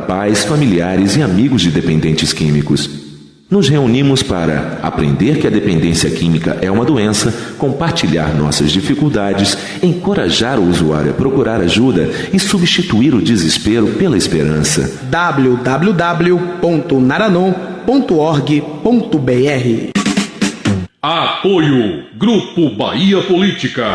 pais, familiares e amigos de dependentes químicos. Nos reunimos para aprender que a dependência química é uma doença, compartilhar nossas dificuldades, encorajar o usuário a procurar ajuda e substituir o desespero pela esperança. www.naranon.org.br. Apoio Grupo Bahia Política.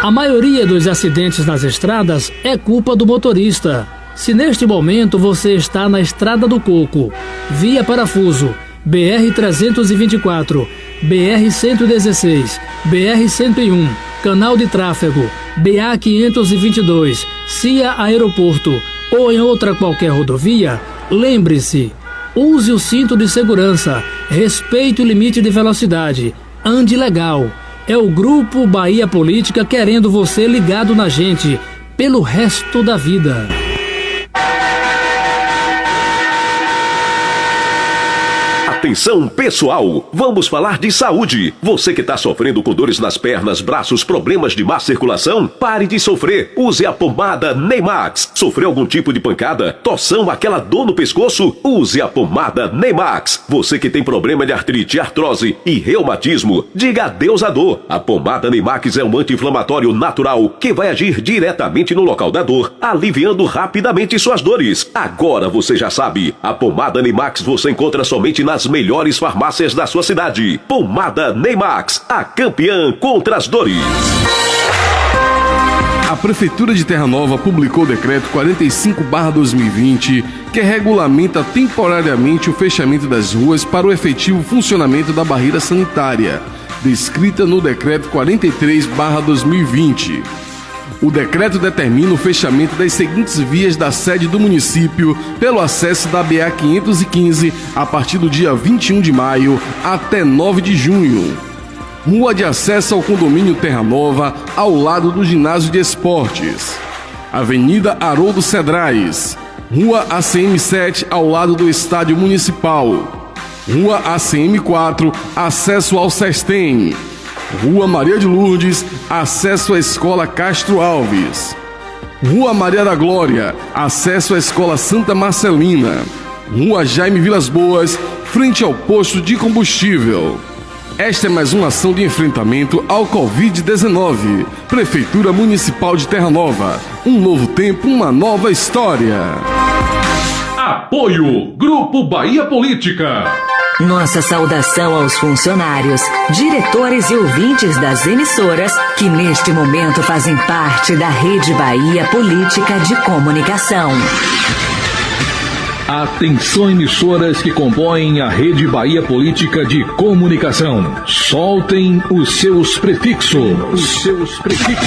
A maioria dos acidentes nas estradas é culpa do motorista. Se neste momento você está na Estrada do Coco, via Parafuso, BR-324, BR-116, BR-101, Canal de Tráfego, BA-522, CIA Aeroporto ou em outra qualquer rodovia, lembre-se, use o cinto de segurança, respeite o limite de velocidade, ande legal. É o Grupo Bahia Política querendo você ligado na gente, pelo resto da vida. Atenção pessoal, vamos falar de saúde. Você que está sofrendo com dores nas pernas, braços, problemas de má circulação, pare de sofrer. Use a pomada Neymax. Sofreu algum tipo de pancada, torção, aquela dor no pescoço? Use a pomada Neymax. Você que tem problema de artrite, artrose e reumatismo, diga adeus à dor. A pomada Neymax é um anti-inflamatório natural que vai agir diretamente no local da dor, aliviando rapidamente suas dores. Agora você já sabe, a pomada Neymax você encontra somente nas melhores farmácias da sua cidade. Pomada Neymax, a campeã contra as dores. A Prefeitura de Terra Nova publicou o Decreto 45/2020, que regulamenta temporariamente o fechamento das ruas para o efetivo funcionamento da barreira sanitária, descrita no Decreto 43/2020. O decreto determina o fechamento das seguintes vias da sede do município pelo acesso da BA-515 a partir do dia 21 de maio até 9 de junho. Rua de acesso ao condomínio Terra Nova, ao lado do ginásio de esportes. Avenida Haroldo Cedrais. Rua ACM7, ao lado do estádio municipal. Rua ACM4, acesso ao Sestem. Rua Maria de Lourdes, acesso à Escola Castro Alves. Rua Maria da Glória, acesso à Escola Santa Marcelina. Rua Jaime Vilas Boas, frente ao posto de combustível. Esta é mais uma ação de enfrentamento ao Covid-19. Prefeitura Municipal de Terra Nova. Um novo tempo, uma nova história. Apoio Grupo Bahia Política. Nossa saudação aos funcionários, diretores e ouvintes das emissoras que neste momento fazem parte da Rede Bahia Política de Comunicação. Atenção emissoras que compõem a Rede Bahia Política de Comunicação. Soltem os seus prefixos.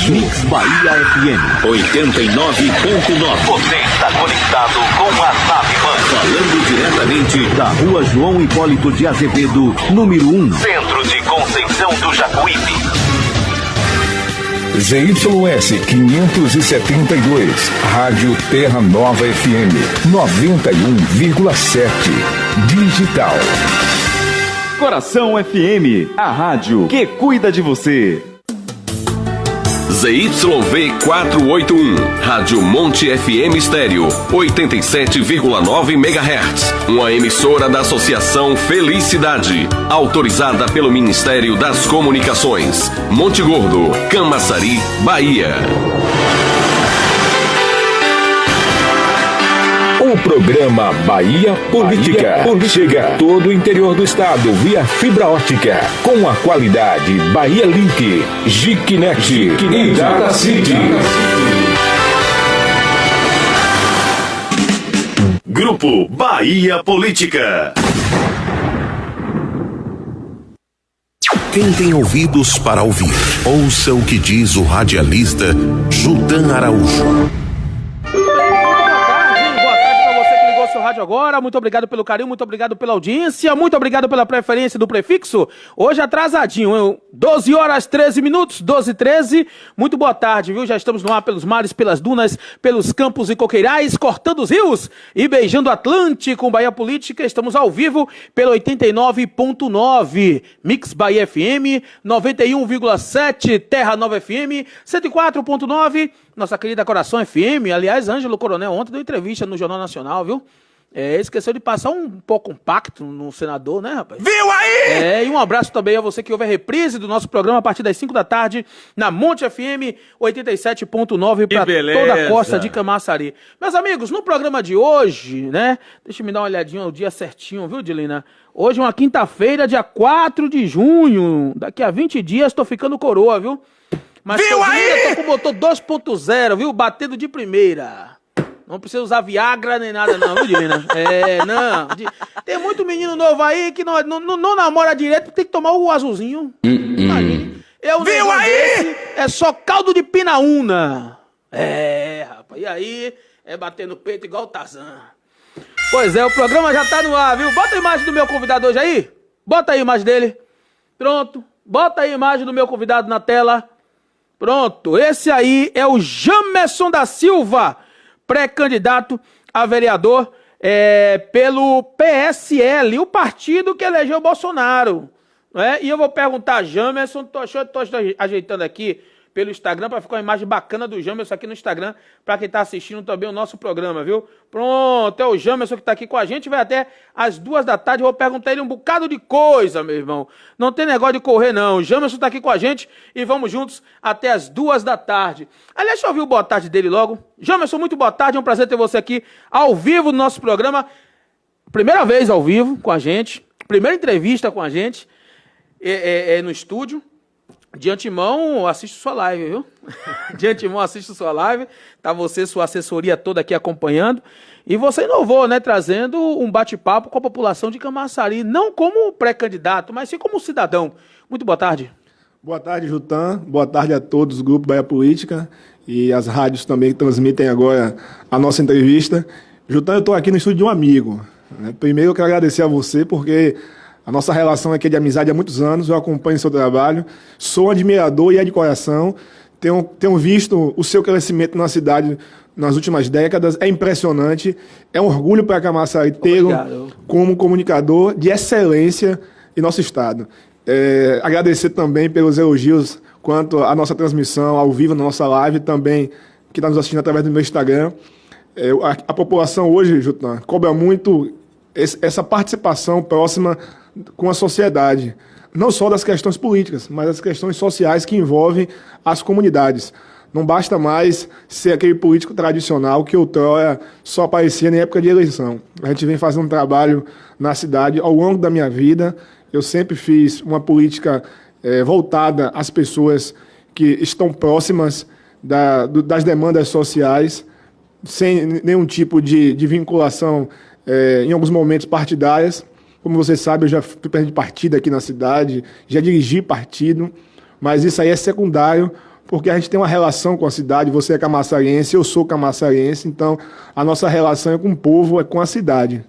Mix Bahia FM 89.9. Você está conectado com a nave mãe. Falando diretamente da Rua João Hipólito de Azevedo, número 1. Centro de Conceição do Jacuípe. ZYS 572, Rádio Terra Nova FM 91,7, digital. Coração FM, a rádio que cuida de você. ZYV 481, Rádio Monte FM Estéreo, 87,9 MHz. Uma emissora da Associação Felicidade, autorizada pelo Ministério das Comunicações. Monte Gordo, Camaçari, Bahia. O programa Bahia Política chega a todo o interior do estado via fibra ótica, com a qualidade Bahia Link, Giquinet e Datacity. Grupo Bahia Política. Quem tem ouvidos para ouvir, ouça o que diz o radialista Judan Araújo. Rádio agora, muito obrigado pelo carinho, muito obrigado pela audiência, muito obrigado pela preferência do prefixo. Hoje atrasadinho, 12 horas 13 minutos, 12h13. Muito boa tarde, viu? Já estamos no ar pelos mares, pelas dunas, pelos campos e coqueirais, cortando os rios e beijando o Atlântico com Bahia Política. Estamos ao vivo pelo 89.9 Mix Bahia FM, 91,7 Terra Nova FM, 104.9 nossa querida Coração FM. Aliás, Ângelo Coronel ontem deu entrevista no Jornal Nacional, viu? Esqueceu de passar um pouco compacto no senador, né, rapaz? Viu aí? E um abraço também a você que ouve a reprise do nosso programa a partir das 5 da tarde na Monte FM 87.9 para toda a costa de Camaçari. Meus amigos, no programa de hoje, né? Deixa eu me dar uma olhadinha no dia certinho, viu, Dilina? Hoje é uma quinta-feira, dia 4 de junho. Daqui a 20 dias tô ficando coroa, viu? Mas viu aí? Tô com o motor 2.0, viu? Batendo de primeira. Não precisa usar Viagra nem nada não, viu, Divina? Não. Tem muito menino novo aí que não namora direito, tem que tomar o azulzinho. Imagine. Viu aí? É só caldo de pinaúna. Rapaz. E aí, bater no peito igual o Tarzan. Pois é, o programa já tá no ar, viu? Bota a imagem do meu convidado hoje aí. Bota aí a imagem dele. Pronto. Bota aí a imagem do meu convidado na tela. Pronto. Esse aí é o Jamerson da Silva, pré-candidato a vereador pelo PSL, o partido que elegeu o Bolsonaro. E eu vou perguntar, Jamerson, tô ajeitando aqui pelo Instagram para ficar uma imagem bacana do Jamerson aqui no Instagram, para quem tá assistindo também o nosso programa, viu? Pronto, é o Jamerson que tá aqui com a gente, vai até às 2 da tarde, eu vou perguntar ele um bocado de coisa, meu irmão. Não tem negócio de correr, não. O Jamerson tá aqui com a gente e vamos juntos até às 2 da tarde. Aliás, deixa eu ouvir o boa tarde dele logo. Jamerson, muito boa tarde, é um prazer ter você aqui ao vivo no nosso programa. Primeira vez ao vivo com a gente, primeira entrevista com a gente no estúdio. De antemão, assiste sua live, viu? De antemão, assiste sua live. Tá você, sua assessoria toda aqui acompanhando. E você inovou, né? Trazendo um bate-papo com a população de Camaçari. Não como pré-candidato, mas sim como cidadão. Muito boa tarde. Boa tarde, Jutan. Boa tarde a todos do Grupo Bahia Política e as rádios também que transmitem agora a nossa entrevista. Jutan, eu estou aqui no estúdio de um amigo. Primeiro, eu quero agradecer a você porque a nossa relação aqui é de amizade há muitos anos, eu acompanho o seu trabalho, sou admirador e é de coração, tenho visto o seu crescimento na cidade nas últimas décadas, é impressionante, é um orgulho para Camaçari tê-lo como comunicador de excelência em nosso estado. Agradecer também pelos elogios quanto à nossa transmissão ao vivo na nossa live, também que está nos assistindo através do meu Instagram. A população hoje, Jutan, cobra muito essa participação próxima com a sociedade, não só das questões políticas, mas das questões sociais que envolvem as comunidades. Não basta mais ser aquele político tradicional que outrora só aparecia na época de eleição. A gente vem fazendo um trabalho na cidade ao longo da minha vida. Eu sempre fiz uma política voltada às pessoas que estão próximas das demandas sociais, sem nenhum tipo de vinculação, em alguns momentos, partidárias. Como você sabe, eu já fui presidente de partido aqui na cidade, já dirigi partido, mas isso aí é secundário, porque a gente tem uma relação com a cidade, você é camaçariense, eu sou camaçariense, então a nossa relação é com o povo, é com a cidade.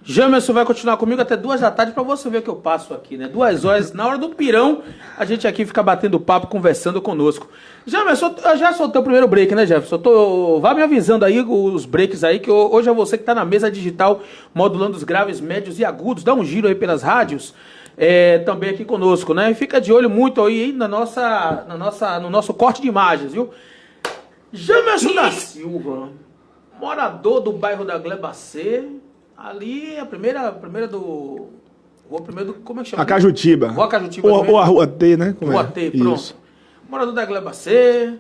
Jamerson vai continuar comigo até 2 da tarde para você ver o que eu passo aqui, né? 2 horas, na hora do pirão, a gente aqui fica batendo papo, conversando conosco. Jamerson, eu já soltei o primeiro break, né, Jefferson? Vai me avisando aí os breaks aí, que hoje é você que tá na mesa digital, modulando os graves, médios e agudos. Dá um giro aí pelas rádios, também aqui conosco, né? E fica de olho muito aí no nosso corte de imagens, viu? Jamerson da Silva, morador do bairro da Glebacê. Ali, a primeira do... Como é que chama? A Cajutiba. Rua Cajutiba. Ou a Rua T, né? Rua T, pronto. Isso. Morador da Glebacê,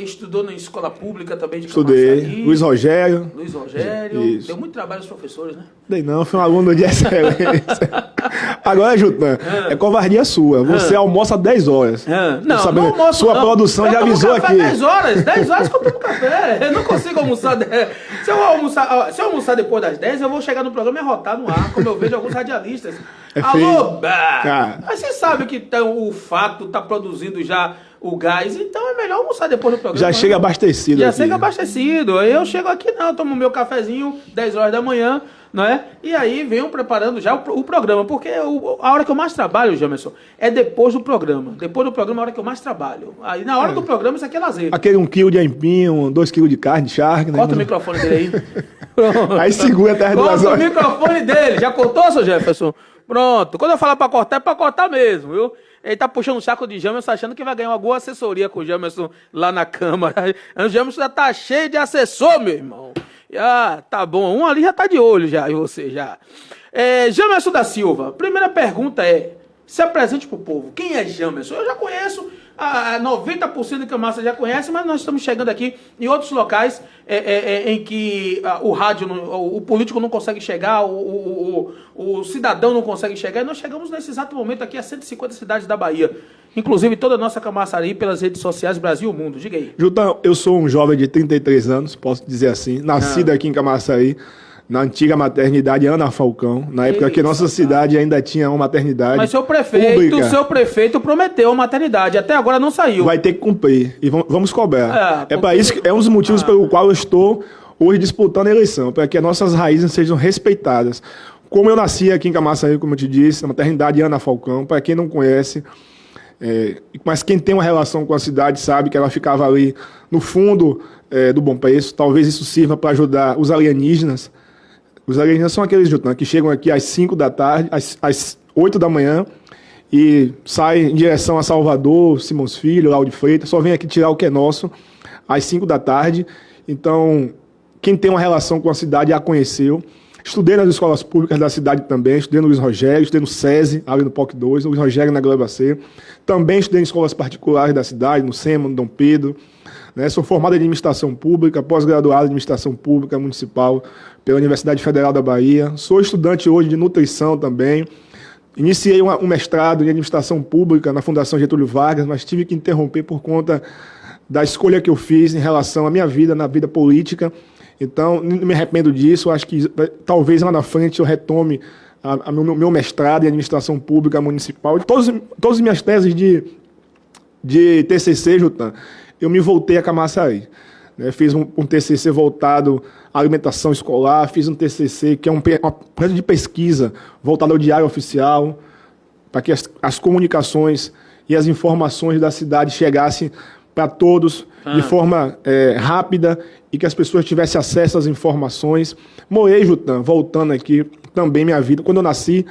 estudou na escola pública também de Camaçari. Estudei. Luiz Rogério. Isso. Deu muito trabalho aos professores, né? Dei não, fui um aluno de excelência. Agora, Jutan, é covardia sua. Você almoça 10 horas. Não almoço, sua produção eu já avisou aqui. 10 horas que eu tomo café. Eu não consigo almoçar. Se eu almoçar depois das 10, eu vou chegar no programa e arrotar no ar, como eu vejo alguns radialistas. Alô, mas você sabe que o fato tá produzindo já o gás, então é melhor almoçar depois do programa. Já chega abastecido. Já chega abastecido. Eu chego aqui, tomo meu cafezinho, 10 horas da manhã, não é? E aí venho preparando já o programa, porque a hora que eu mais trabalho, Jamerson, é depois do programa. Depois do programa é a hora que eu mais trabalho. Aí na hora do programa isso aqui é lazer. Aquele 1 quilo de aipim, 2 quilos de carne de charque. Corta o microfone dele aí. Aí segura até as 2 horas. Corta o microfone dele. Já cortou, seu Jefferson? Pronto. Quando eu falar pra cortar, é pra cortar mesmo, viu? Ele tá puxando o saco de Jamerson, achando que vai ganhar uma boa assessoria com o Jamerson lá na Câmara. O Jamerson já tá cheio de assessor, meu irmão. Ah, tá bom. Um ali já tá de olho já, e você já. Jamerson da Silva, primeira pergunta se apresente pro povo. Quem é Jamerson? Eu já conheço, 90% de Camaçari já conhece, mas nós estamos chegando aqui em outros locais em que o rádio, o político não consegue chegar, o cidadão não consegue chegar, e nós chegamos nesse exato momento aqui a 150 cidades da Bahia. Inclusive toda a nossa Camaçari pelas redes sociais Brasil e Mundo. Diga aí. Jutão, eu sou um jovem de 33 anos, posso dizer assim, nascido aqui em Camaçari, na antiga maternidade Ana Falcão, na época que nossa cidade ainda tinha uma maternidade. Mas seu pública. prefeito prometeu a maternidade, até agora não saiu. Vai ter que cumprir, e vamos cobrar. Para isso, é um dos motivos pelo qual eu estou hoje disputando a eleição, para que as nossas raízes sejam respeitadas. Como eu nasci aqui em Camaçari, como eu te disse, na maternidade Ana Falcão, para quem não conhece, mas quem tem uma relação com a cidade sabe que ela ficava ali no fundo do Bom Preço. Talvez isso sirva para ajudar os alienígenas. Os alienígenas são aqueles, Jutão, que chegam aqui às 5 da tarde, às 8 da manhã, e saem em direção a Salvador, Simões Filho, Lauro de Freitas, só vem aqui tirar o que é nosso às 5 da tarde. Então, quem tem uma relação com a cidade a conheceu. Estudei nas escolas públicas da cidade também, estudei no Luiz Rogério, estudei no SESI, ali no POC 2, no Luiz Rogério na Gleba C. Também estudei em escolas particulares da cidade, no SEMA, no Dom Pedro. Sou formado em administração pública, pós-graduado em administração pública municipal pela Universidade Federal da Bahia. Sou estudante hoje de nutrição também. Iniciei um mestrado em administração pública na Fundação Getúlio Vargas, mas tive que interromper por conta da escolha que eu fiz em relação à minha vida, na vida política. Então, não me arrependo disso. Acho que talvez lá na frente eu retome meu mestrado em administração pública municipal. E todas as minhas teses de TCC, Jutan, eu me voltei a Camaçari. Fiz um TCC voltado à alimentação escolar, fiz um TCC que é um projeto de pesquisa voltado ao Diário Oficial, para que as comunicações e as informações da cidade chegassem para todos de forma rápida e que as pessoas tivessem acesso às informações. Morei, Jutan, voltando aqui também minha vida. Quando eu nasci,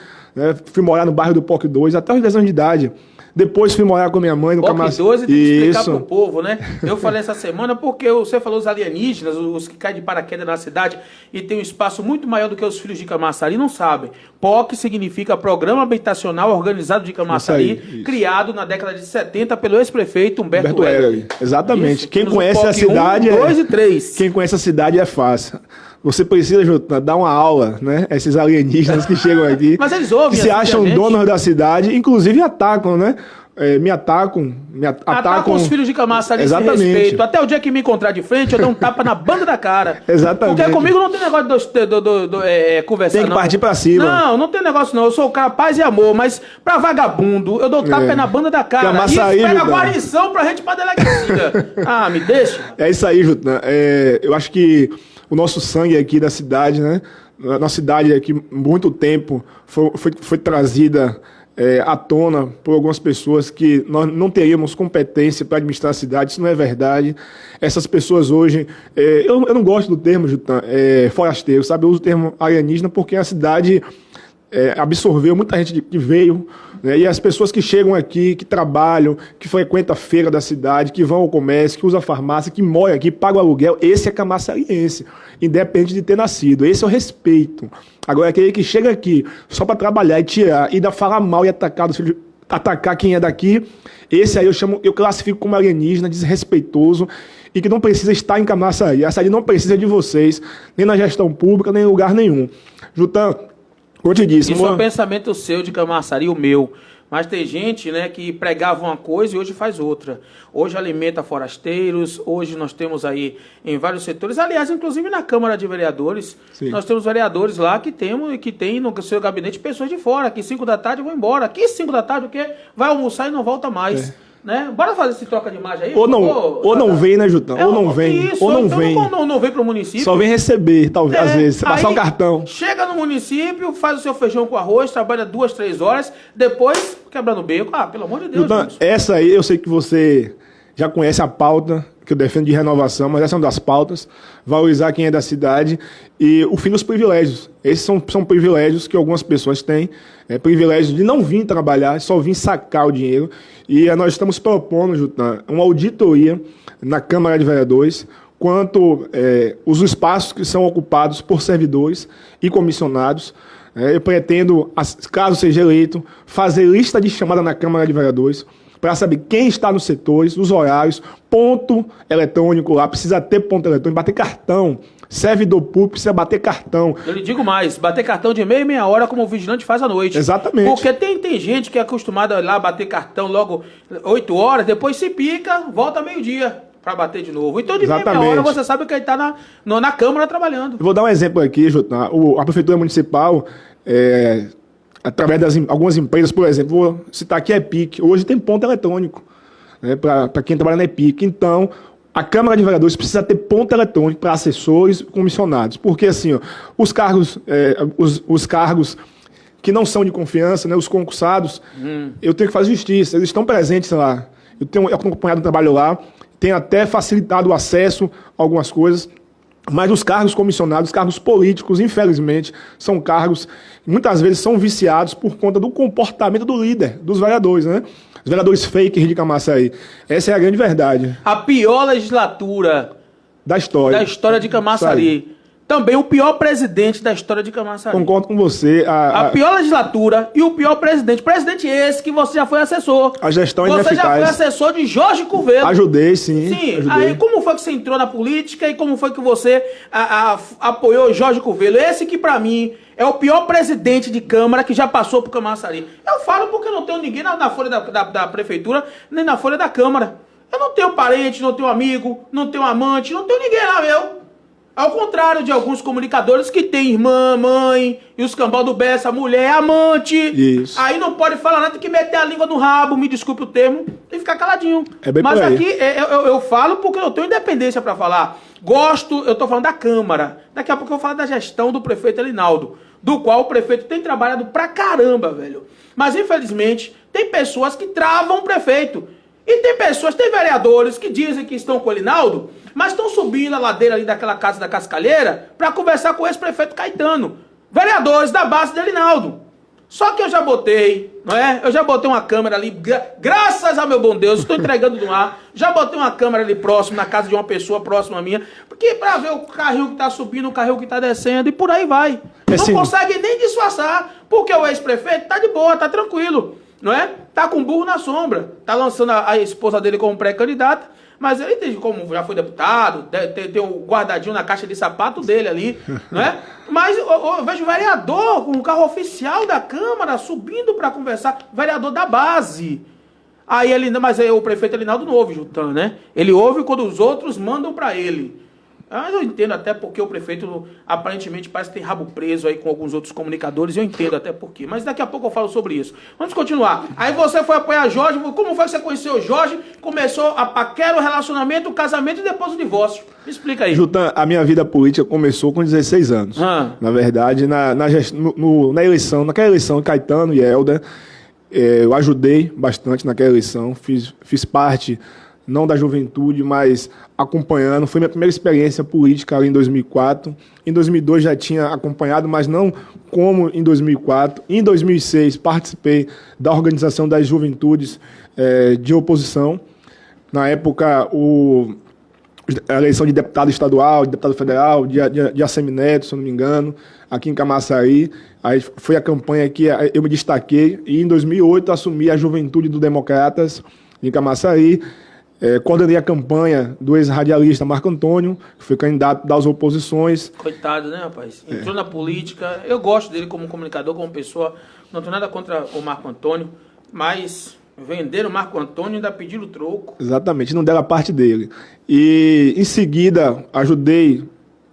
fui morar no bairro do POC 2 até os 10 anos de idade. Depois fui morar com minha mãe no Camaçari. POC 2 e tem que explicar pro povo, né? Eu falei essa semana porque você falou os alienígenas, os que caem de paraquedas na cidade e tem um espaço muito maior do que os filhos de Camaçari, não sabem. POC significa Programa Habitacional Organizado de Camaçari, criado na década de 70 pelo ex-prefeito Humberto Heller. Exatamente. Isso, quem conhece a cidade 1, 2 e 3. Quem conhece a cidade é fácil. Você precisa, Jutan, dar uma aula, né? Esses alienígenas que chegam aqui. Mas eles ouvem, que se acham donos da cidade, inclusive atacam, né? Me atacam os filhos de Camaçari sem respeito. Até o dia que me encontrar de frente, eu dou um tapa na banda da cara. Exatamente. Porque comigo não tem negócio de conversar, tem que partir pra cima. Não tem negócio não. Eu sou o cara paz e amor, mas pra vagabundo, eu dou tapa na banda da cara. Camaçari, e espera a guarnição pra gente ir pra delegacia. Me deixa. É isso aí, Jutan. Eu acho que o nosso sangue aqui da cidade, né? A nossa cidade aqui, muito tempo, foi trazida à tona por algumas pessoas que nós não teríamos competência para administrar a cidade. Isso não é verdade. Essas pessoas hoje... eu não gosto do termo, Jutan, forasteiro, sabe? Eu uso o termo alienígena porque a cidade absorveu muita gente que veio, né? E as pessoas que chegam aqui, que trabalham, que frequentam a feira da cidade, que vão ao comércio, que usam a farmácia, que moram aqui, pagam aluguel, esse é camaçariense, independente de ter nascido. Esse é o respeito. Agora, aquele que chega aqui só para trabalhar e tirar, e ainda falar mal e atacar quem é daqui, esse aí eu classifico como alienígena, desrespeitoso, e que não precisa estar em Camaçari. Essa aí não precisa de vocês, nem na gestão pública, nem em lugar nenhum. Jutan, eu te disse... Isso é um pensamento seu de Camaçari, o meu. Mas tem gente, né, que pregava uma coisa e hoje faz outra. Hoje alimenta forasteiros, hoje nós temos aí em vários setores, aliás, inclusive na Câmara de Vereadores, sim, nós temos vereadores lá que tem no seu gabinete pessoas de fora, que 5 da tarde vão embora. Aqui 5 da tarde o quê? Vai almoçar e não volta mais. Né? Bora fazer esse troca de imagem aí? Ou não vem, né, Jutão? Ou não vem. Isso, ou não vem. Não vem pro município. Só vem receber, talvez, às vezes, passar o cartão. Chega no município, faz o seu feijão com arroz, trabalha 2, 3 horas, depois quebra no beco. Pelo amor de Deus. Jutão, essa aí eu sei que você já conhece a pauta que eu defendo de renovação, mas essa é uma das pautas, valorizar quem é da cidade e o fim dos privilégios. Esses são privilégios que algumas pessoas têm, privilégios de não vir trabalhar, só vir sacar o dinheiro. E nós estamos propondo, Jutan, uma auditoria na Câmara de Vereadores quanto os espaços que são ocupados por servidores e comissionados. Eu pretendo, caso seja eleito, fazer lista de chamada na Câmara de Vereadores para saber quem está nos setores, os horários, ponto eletrônico lá, precisa ter ponto eletrônico, bater cartão. Servidor público precisa bater cartão. Eu lhe digo mais, bater cartão de meia hora como o vigilante faz à noite. Exatamente. Porque tem gente que é acostumada a ir lá bater cartão logo 8 horas, depois se pica, volta meio-dia para bater de novo. Então de meia hora você sabe que ele está na Câmara trabalhando. Eu vou dar um exemplo aqui, Jutan. A Prefeitura Municipal, através de algumas empresas, por exemplo, vou citar aqui a EPIC. Hoje tem ponto eletrônico, né, para quem trabalha na EPIC. Então, a Câmara de Vereadores precisa ter ponto eletrônico para assessores e comissionados. Porque, assim, os cargos que não são de confiança, né, os concursados, eu tenho que fazer justiça. Eles estão presentes lá. Eu tenho acompanhado o trabalho lá, tenho até facilitado o acesso a algumas coisas. Mas os cargos comissionados, os cargos políticos, infelizmente, são cargos que muitas vezes são viciados por conta do comportamento do líder, dos vereadores, né? Os vereadores fakers de Camaçari. Essa é a grande verdade. A pior legislatura da história de Camaçari. Também o pior presidente da história de Camaçari. Concordo com você. A pior legislatura e o pior presidente. Presidente esse que você já foi assessor. A gestão é ineficaz. Você já foi assessor de Jorge Curvelo. Ajudei, sim. Sim. Aí como foi que você entrou na política e como foi que você apoiou Jorge Curvelo? Esse que pra mim é o pior presidente de Câmara que já passou por Camaçari. Eu falo porque não tenho ninguém na folha da prefeitura, nem na folha da Câmara. Eu não tenho parente, não tenho amigo, não tenho amante, não tenho ninguém lá, meu. Ao contrário de alguns comunicadores que tem irmã, mãe, e os cambal do Bessa, mulher, amante. Isso. Aí não pode falar nada, tem que meter a língua no rabo, me desculpe o termo, e ficar caladinho. É bem Mas por aí. aqui eu falo porque eu tenho independência pra falar. Gosto, eu tô falando da Câmara. Daqui a pouco eu vou falar da gestão do prefeito Elinaldo, do qual o prefeito tem trabalhado pra caramba, velho. Mas infelizmente tem pessoas que travam o prefeito. E tem vereadores que dizem que estão com o Elinaldo, mas estão subindo a ladeira ali daquela casa da Cascalheira para conversar com o ex-prefeito Caetano. Vereadores da base do Elinaldo. Só que eu já botei, não é? Eu já botei uma câmera ali, graças a meu bom Deus, estou entregando no ar. Já botei uma câmera ali próximo, na casa de uma pessoa próxima a minha, porque para ver o carrinho que tá subindo, o carrinho que tá descendo, e por aí vai. Não consegue nem disfarçar, porque o ex-prefeito tá de boa, tá tranquilo. Não é? Tá com burro na sombra. Tá lançando a esposa dele como pré-candidata, mas ele tem, como já foi deputado, tem um guardadinho na caixa de sapato dele ali, não é? Mas eu vejo vereador com um carro oficial da Câmara subindo para conversar, vereador da base. Aí mas o prefeito Elinaldo não ouve, Jutan, né? Ele ouve quando os outros mandam para ele. Mas eu entendo até porque o prefeito aparentemente parece ter rabo preso aí com alguns outros comunicadores, eu entendo até porquê. Mas daqui a pouco eu falo sobre isso. Vamos continuar. Aí você foi apoiar Jorge, como foi que você conheceu o Jorge? Começou a paquera, o relacionamento, o casamento e depois o divórcio. Me explica aí. Jutan, a minha vida política começou com 16 anos. Na verdade, naquela eleição, Caetano e Helder, eu ajudei bastante naquela eleição, fiz parte... não da juventude, mas acompanhando. Foi minha primeira experiência política ali em 2004. Em 2002 já tinha acompanhado, mas não como em 2004. Em 2006 participei da organização das juventudes de oposição. Na época, a eleição de deputado estadual, de deputado federal, de Assemineto, se eu não me engano, aqui em Camaçari. Aí foi a campanha que eu me destaquei. E em 2008 assumi a Juventude do Democratas em Camaçari. Coordenei a campanha do ex-radialista Marco Antônio, que foi candidato das oposições. Coitado, né, rapaz? Entrou na política. Eu gosto dele como comunicador, como pessoa. Não tenho nada contra o Marco Antônio, mas venderam o Marco Antônio e ainda pediram troco. Exatamente, não deram a parte dele. E, em seguida, ajudei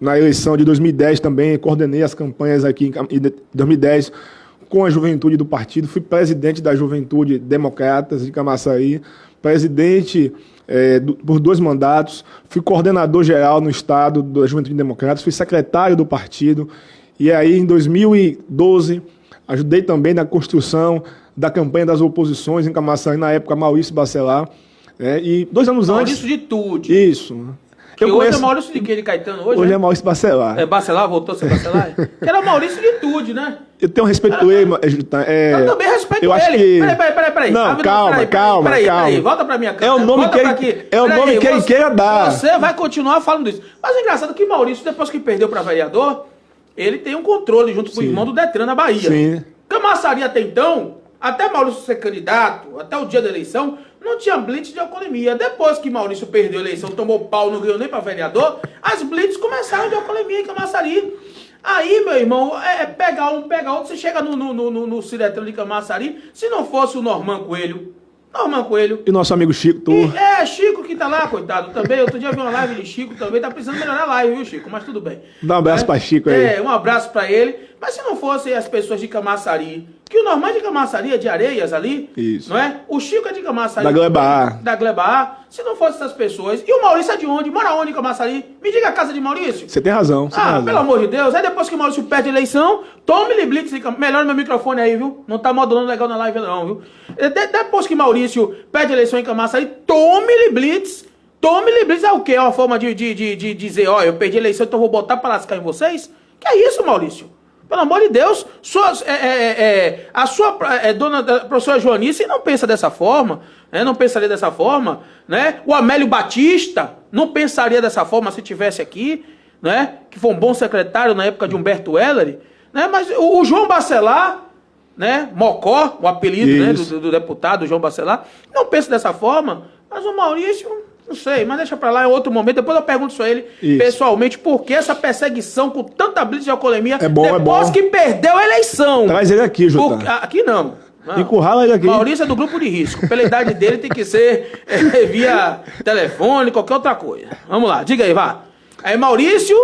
na eleição de 2010 também, coordenei as campanhas aqui em 2010 com a juventude do partido. Fui presidente da Juventude Democratas de Camaçari, presidente... por 2 mandatos, fui coordenador geral no estado da Juventude Democrata, fui secretário do partido, e aí em 2012 ajudei também na construção da campanha das oposições em Camaçari, na época Maurício Bacelar, E 2 anos antes... Maurício de Tude. Isso. Que hoje é Maurício de quê? De Caetano hoje? Hoje né? é Maurício Bacelar. É Bacelar? Voltou a ser Bacelar? Que era Maurício de Tude, né? Eu tenho respeito por ele, Eu também respeito eu acho ele. que... Peraí. Não, calma. Peraí. Volta pra minha câmera. É o nome que ele queira dar. Você vai continuar falando isso. Mas é engraçado que Maurício, depois que perdeu pra vereador, ele tem um controle junto com o irmão do Detran na Bahia. Sim. Camaçari até então, até Maurício ser candidato, até o dia da eleição, não tinha blitz de alcoolemia. Depois que Maurício perdeu a eleição, tomou pau, não ganhou nem pra vereador, as blitz começaram de alcoolemia em Camaçari. Aí, meu irmão, pega um, pega outro, você chega no Ciretran de Camaçari, se não fosse o Norman Coelho. E nosso amigo Chico, Chico que tá lá, coitado, também. Outro dia eu vi uma live de Chico também, tá precisando melhorar a live, viu, Chico? Mas tudo bem. Dá um abraço pra Chico aí. Um abraço pra ele. Mas se não fossem as pessoas de Camaçari, que o Norman de Camaçari é de Areias ali, isso. Não é? O Chico é de Camaçari. Da Gleba A. Se não fossem essas pessoas. E o Maurício é de onde? Mora onde em Camaçari? Me diga a casa de Maurício. Você tem razão. Pelo amor de Deus. Aí depois que o Maurício perde a eleição, tome-lhe blitz. Melhora meu microfone aí, viu? Não tá modulando legal na live não, viu? Depois que Maurício perde a eleição em Camaçari, tome-lhe blitz. Tome-lhe blitz é o quê? É uma forma de dizer, eu perdi a eleição, então vou botar pra lascar em vocês? Que é isso, Maurício? Pelo amor de Deus, a sua dona professora Joanice não pensa dessa forma, né? Não pensaria dessa forma, né? O Amélio Batista não pensaria dessa forma se tivesse aqui, né? Que foi um bom secretário na época de Humberto Heller, né? Mas o João Bacelar, né? Mocó, o apelido, né? do deputado João Bacelar, não pensa dessa forma, mas o Maurício... Não sei, mas deixa pra lá em outro momento. Depois eu pergunto isso a ele pessoalmente, por que essa perseguição com tanta blitz de alcoolemia depois que perdeu a eleição. Traz ele aqui, Jutan. Aqui não. Encurrala ele aqui. Maurício é do grupo de risco. Pela idade dele tem que ser via telefone, qualquer outra coisa. Vamos lá, diga aí, vá. Aí Maurício,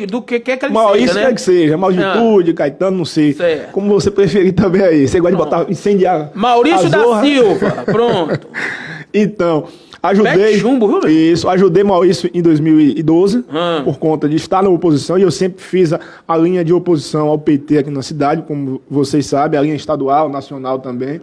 do que quer que ele Maurício seja, né? quer que seja, Maurício de Tude, Caetano, não sei. Certo. Como você preferir também aí. Você gosta de botar, incendiar Maurício da Silva, pronto. Então... Ajudei, chumbo, viu, ajudei Maurício em 2012, por conta de estar na oposição, e eu sempre fiz a linha de oposição ao PT aqui na cidade, como vocês sabem, a linha estadual, nacional também,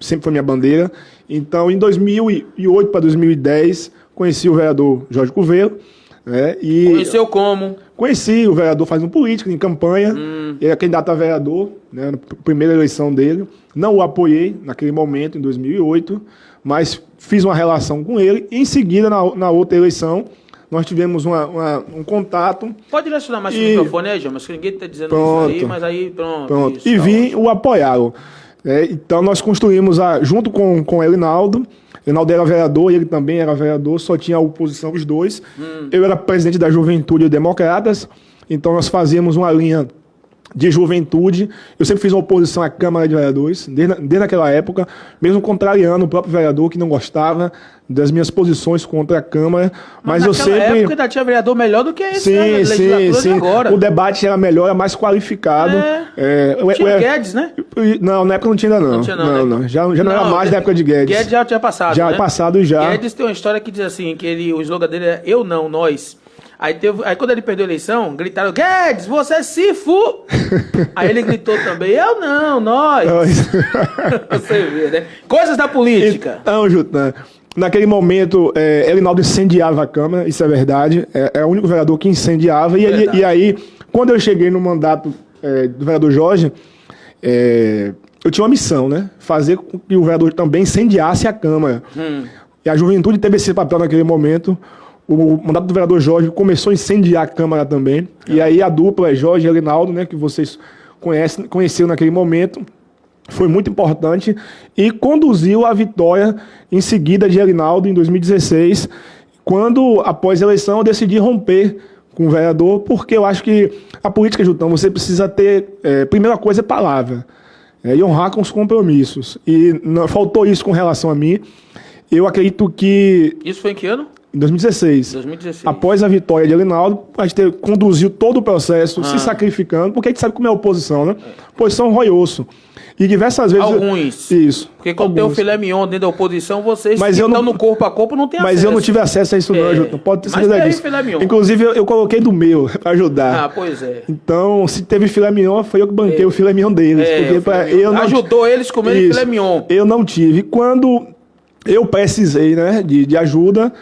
sempre foi minha bandeira. Então, em 2008 para 2010, conheci o vereador Jorge Coveiro. Conheceu como? Conheci o vereador fazendo política, em campanha, ele é candidato a vereador, né, na primeira eleição dele. Não o apoiei naquele momento, em 2008, mas fiz uma relação com ele. E em seguida, na outra eleição, nós tivemos um contato. Pode direcionar mais o microfone aí, João, mas que ninguém está dizendo isso aí, mas aí pronto. Isso, e vim o apoiá-lo. Então nós construímos, junto com o Elinaldo era vereador, ele também era vereador, só tinha a oposição os dois. Eu era presidente da Juventude Democratas, então nós fazíamos uma linha de juventude. Eu sempre fiz uma oposição à Câmara de Vereadores, desde aquela época, mesmo contrariando o próprio vereador que não gostava das minhas posições contra a Câmara. Mas eu sempre... Naquela época ainda tinha vereador melhor do que esse, sim. Agora. O debate era melhor, era mais qualificado. Tinha Guedes, né? Não, na época não tinha ainda não. Não. Já não era mais da época de Guedes. Guedes já tinha passado, Já passado já. Guedes tem uma história que diz assim, que o slogan dele é eu não, nós. Aí quando ele perdeu a eleição, gritaram, Guedes, você se fu... Aí ele gritou também, eu não, nós. Você vê, né? Coisas da política. Então, Jutan, naquele momento, Elinaldo incendiava a Câmara, isso é verdade. É o único vereador que incendiava. E aí, quando eu cheguei no mandato do vereador Jorge, eu tinha uma missão, né? Fazer com que o vereador também incendiasse a Câmara. E a juventude teve esse papel naquele momento. O mandato do vereador Jorge começou a incendiar a Câmara também. E aí a dupla Jorge e Elinaldo, né, que vocês conheceram naquele momento, foi muito importante e conduziu à vitória em seguida de Elinaldo em 2016, quando, após a eleição, eu decidi romper com o vereador, porque eu acho que a política, Jutão, você precisa ter, primeira coisa, palavra, e honrar com os compromissos. E não, faltou isso com relação a mim. Eu acredito que... Isso foi em que ano? Em 2016. Após a vitória de Elinaldo, a gente conduziu todo o processo, se sacrificando, porque a gente sabe como é a oposição, né? Oposição rói osso. E diversas vezes... Alguns. Isso. Porque quando tem o filé mignon dentro da oposição, vocês que estão no corpo a corpo não tem acesso. Mas eu não tive acesso a isso não, Jutan. Pode ter certeza disso. Filé mignon. Inclusive, eu coloquei do meu, pra ajudar. Pois é. Então, se teve filé mignon, foi eu que banquei o filé mignon deles. Porque ajudou eles comerem filé mignon. Eu não tive. Quando eu precisei, né, de ajuda,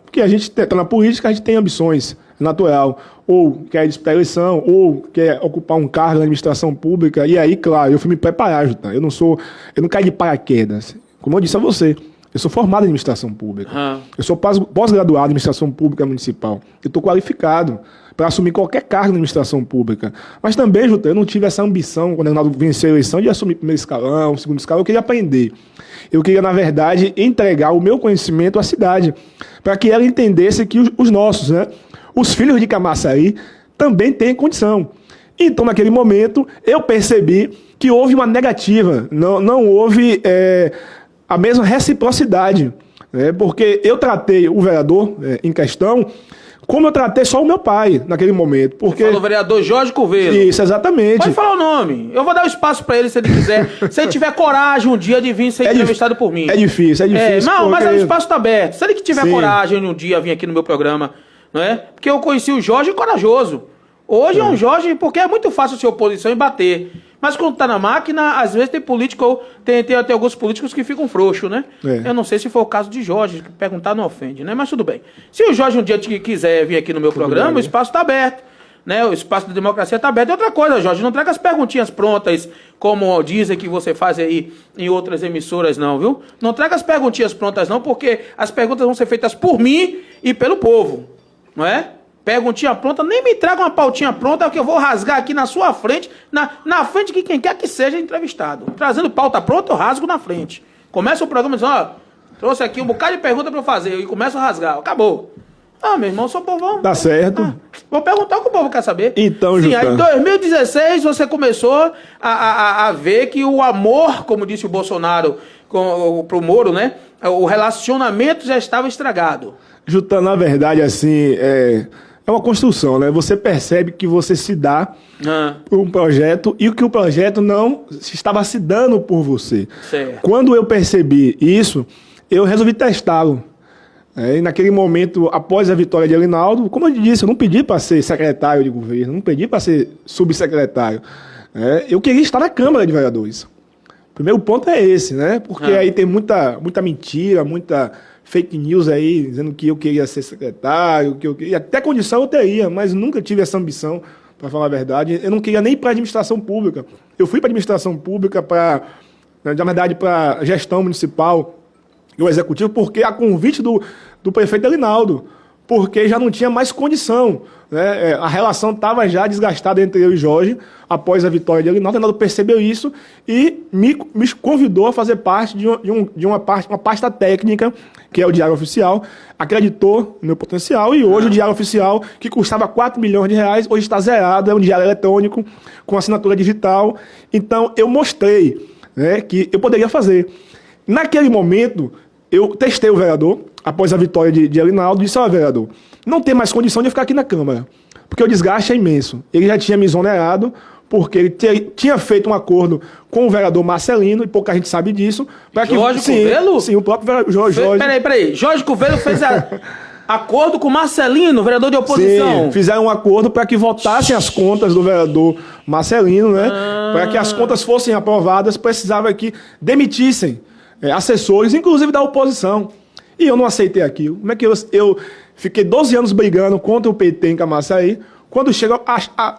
porque a gente está na política, a gente tem ambições, é natural, ou quer disputar a eleição, ou quer ocupar um cargo na administração pública, e aí, claro, eu fui me preparar, Jutan. Eu não caí de paraquedas, como eu disse a você. Eu sou formado em administração pública. Eu sou pós-graduado em administração pública municipal. Eu estou qualificado para assumir qualquer cargo na administração pública. Mas também, Jutan, eu não tive essa ambição, quando eu venci a eleição, de assumir primeiro escalão, segundo escalão. Eu queria aprender. Eu queria, na verdade, entregar o meu conhecimento à cidade, para que ela entendesse que os nossos, né, os filhos de Camaçari, também têm condição. Então, naquele momento, eu percebi que houve uma negativa, não houve a mesma reciprocidade, né, porque eu tratei o vereador em questão como eu tratei só o meu pai naquele momento. Porque... Você falou vereador Jorge Covello. Isso, exatamente. Pode falar o nome. Eu vou dar o espaço pra ele se ele quiser. Se ele tiver coragem um dia de vir ser entrevistado por mim. É difícil. Não, mas o espaço tá aberto. Se ele que tiver coragem um dia vir aqui no meu programa, não é? Porque eu conheci o Jorge corajoso. Hoje é um Jorge, porque é muito fácil ser oposição e bater. Mas quando tá na máquina, às vezes tem político, tem alguns políticos que ficam frouxos, né? Eu não sei se foi o caso de Jorge, perguntar não ofende, né? Mas tudo bem. Se o Jorge um dia quiser vir aqui no meu programa, o espaço tá aberto, né? O espaço da democracia tá aberto. E outra coisa, Jorge, não traga as perguntinhas prontas, como dizem que você faz aí em outras emissoras, não, viu? Não traga as perguntinhas prontas, não, porque as perguntas vão ser feitas por mim e pelo povo, não é? Perguntinha pronta, nem me traga uma pautinha pronta, que eu vou rasgar aqui na sua frente, na frente de quem quer que seja entrevistado. Trazendo pauta pronta, eu rasgo na frente. Começa o programa dizendo, ó, trouxe aqui um bocado de pergunta pra eu fazer, e começo a rasgar. Acabou. Meu irmão, sou povão. Tá certo. Vou perguntar o que o povo quer saber. Então, sim, aí em 2016 você começou a ver que o amor, como disse o Bolsonaro pro Moro, né? O relacionamento já estava estragado. Jutan, na verdade, assim, é uma construção, né? Você percebe que você se dá por um projeto e que o projeto não estava se dando por você. Certo. Quando eu percebi isso, eu resolvi testá-lo. E naquele momento, após a vitória de Elinaldo, como eu disse, eu não pedi para ser secretário de governo, não pedi para ser subsecretário. Eu queria estar na Câmara de Vereadores. O primeiro ponto é esse, né? Porque aí tem muita mentira, muita fake news aí, dizendo que eu queria ser secretário, que eu queria, até condição eu teria, mas nunca tive essa ambição, para falar a verdade. Eu não queria nem para a administração pública. Eu fui para a administração pública, na verdade, para a gestão municipal e o executivo, porque a convite do prefeito Elinaldo, porque já não tinha mais condição, né? A relação estava já desgastada entre eu e Jorge, após a vitória de Elinaldo. Elinaldo percebeu isso e me convidou a fazer parte de uma pasta técnica, que é o Diário Oficial, acreditou no meu potencial, e hoje o Diário Oficial, que custava 4 milhões de reais, hoje está zerado, é um diário eletrônico, com assinatura digital. Então, eu mostrei, né, que eu poderia fazer. Naquele momento, eu testei o vereador, após a vitória de Elinaldo, e disse, vereador, não tem mais condição de eu ficar aqui na Câmara, porque o desgaste é imenso. Ele já tinha me exonerado, porque ele tinha feito um acordo com o vereador Marcelino, e pouca gente sabe disso. Jorge Covello? Sim, o próprio vereador Jorge. Peraí. Jorge Covello fez acordo com Marcelino, vereador de oposição? Sim, fizeram um acordo para que votassem as contas do vereador Marcelino, né? Para que as contas fossem aprovadas, precisava que demitissem assessores, inclusive da oposição. E eu não aceitei aquilo. Como é que eu fiquei 12 anos brigando contra o PT em Camaçari? Quando chega,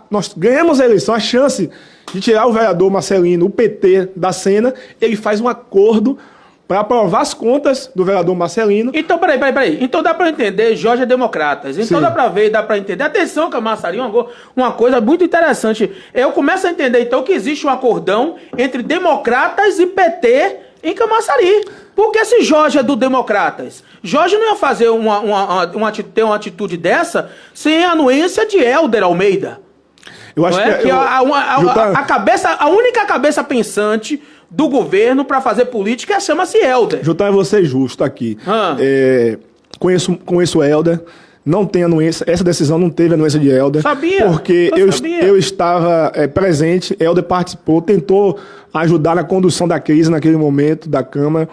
nós ganhamos a eleição, a chance de tirar o vereador Marcelino, o PT, da cena, ele faz um acordo para aprovar as contas do vereador Marcelino. Então, peraí. Então dá para entender, Jorge é democratas. Então dá para ver, dá para entender. Atenção, Camaçari, uma coisa muito interessante. Eu começo a entender, então, que existe um acordão entre democratas e PT em Camaçari. Porque se Jorge é do Democratas, Jorge não ia fazer ter uma atitude dessa sem a anuência de Hélder Almeida. Eu acho que a única cabeça pensante do governo para fazer política chama-se Hélder. Jutan, eu vou ser justo aqui. Conheço o Hélder. Não tem anuência, essa decisão não teve anuência de Hélder. Sabia. Porque eu estava presente, Hélder participou, tentou ajudar na condução da crise naquele momento da Câmara.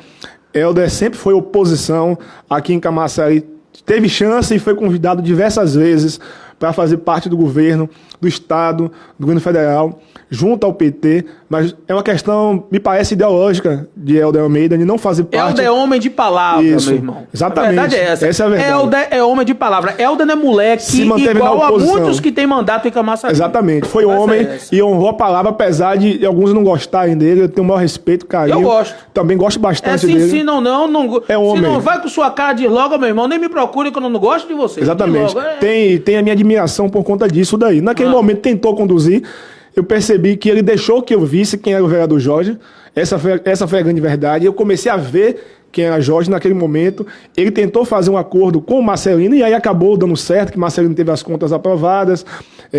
Hélder sempre foi oposição aqui em Camaçari. Teve chance e foi convidado diversas vezes para fazer parte do governo, do Estado, do governo federal, junto ao PT, mas é uma questão, me parece, ideológica de Helder Almeida, de não fazer parte... Helder é homem de palavra, Isso, meu irmão. exatamente. A verdade é essa. Essa é a verdade. Helder é homem de palavra. Helder não é moleque igual a muitos que tem mandato em Camaçari. Exatamente. Foi homem e honrou a palavra, apesar de alguns não gostarem dele. Eu tenho o maior respeito, carinho. Eu gosto. Também gosto bastante se dele. ensinam não. É homem. Se não vai com sua cara de logo, meu irmão, nem me procure que eu não gosto de você. Exatamente. Logo, Tem a minha admiração por conta disso daí. Naquele momento tentou conduzir. Eu percebi que ele deixou que eu visse quem era o vereador Jorge. Essa foi a grande verdade. Eu comecei a ver quem era Jorge naquele momento. Ele tentou fazer um acordo com o Marcelino e aí acabou dando certo, que Marcelino teve as contas aprovadas,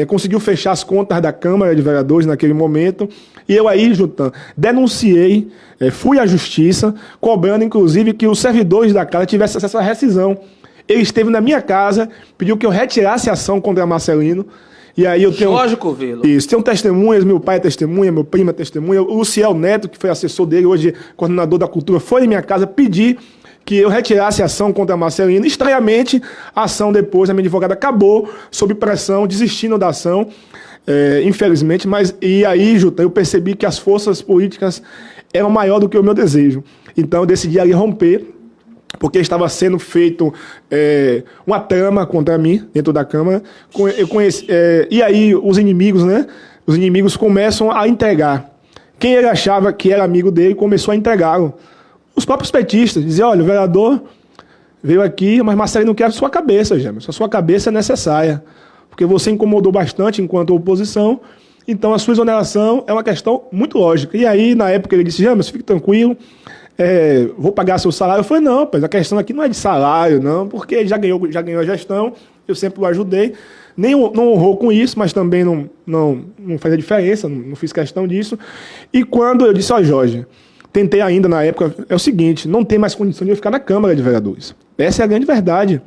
conseguiu fechar as contas da Câmara de Vereadores naquele momento. E eu aí, Jutan, denunciei, fui à Justiça, cobrando inclusive que os servidores da casa tivessem acesso à rescisão. Ele esteve na minha casa, pediu que eu retirasse a ação contra Marcelino. E aí eu tenho... Jorge Covelo. Isso, tenho testemunhas, meu pai é testemunha, meu primo é testemunha, o Luciel Neto, que foi assessor dele, hoje coordenador da cultura, foi em minha casa pedir que eu retirasse a ação contra Marcelino. Estranhamente, a ação depois, a minha advogada acabou, sob pressão, desistindo da ação, infelizmente, mas e aí, Juta, eu percebi que as forças políticas eram maior do que o meu desejo. Então eu decidi ali romper, porque estava sendo feito uma trama contra mim dentro da Câmara. Eu conheci, e aí os inimigos, né? Os inimigos começam a entregar. Quem ele achava que era amigo dele começou a entregá-lo. Os próprios petistas diziam, olha, o vereador veio aqui, mas Marcelino não quer a sua cabeça, Jamerson. A sua cabeça é necessária, porque você incomodou bastante enquanto oposição, então a sua exoneração é uma questão muito lógica. E aí, na época, ele disse, Jamerson, fique tranquilo, vou pagar seu salário. Eu falei, não, a questão aqui não é de salário, não, porque ele já ganhou a gestão, eu sempre o ajudei, não honrou com isso, mas também não faz a diferença, não fiz questão disso. E quando eu disse, ó, Jorge, tentei ainda na época, é o seguinte, não tem mais condição de eu ficar na Câmara de Vereadores. Essa é a grande verdade.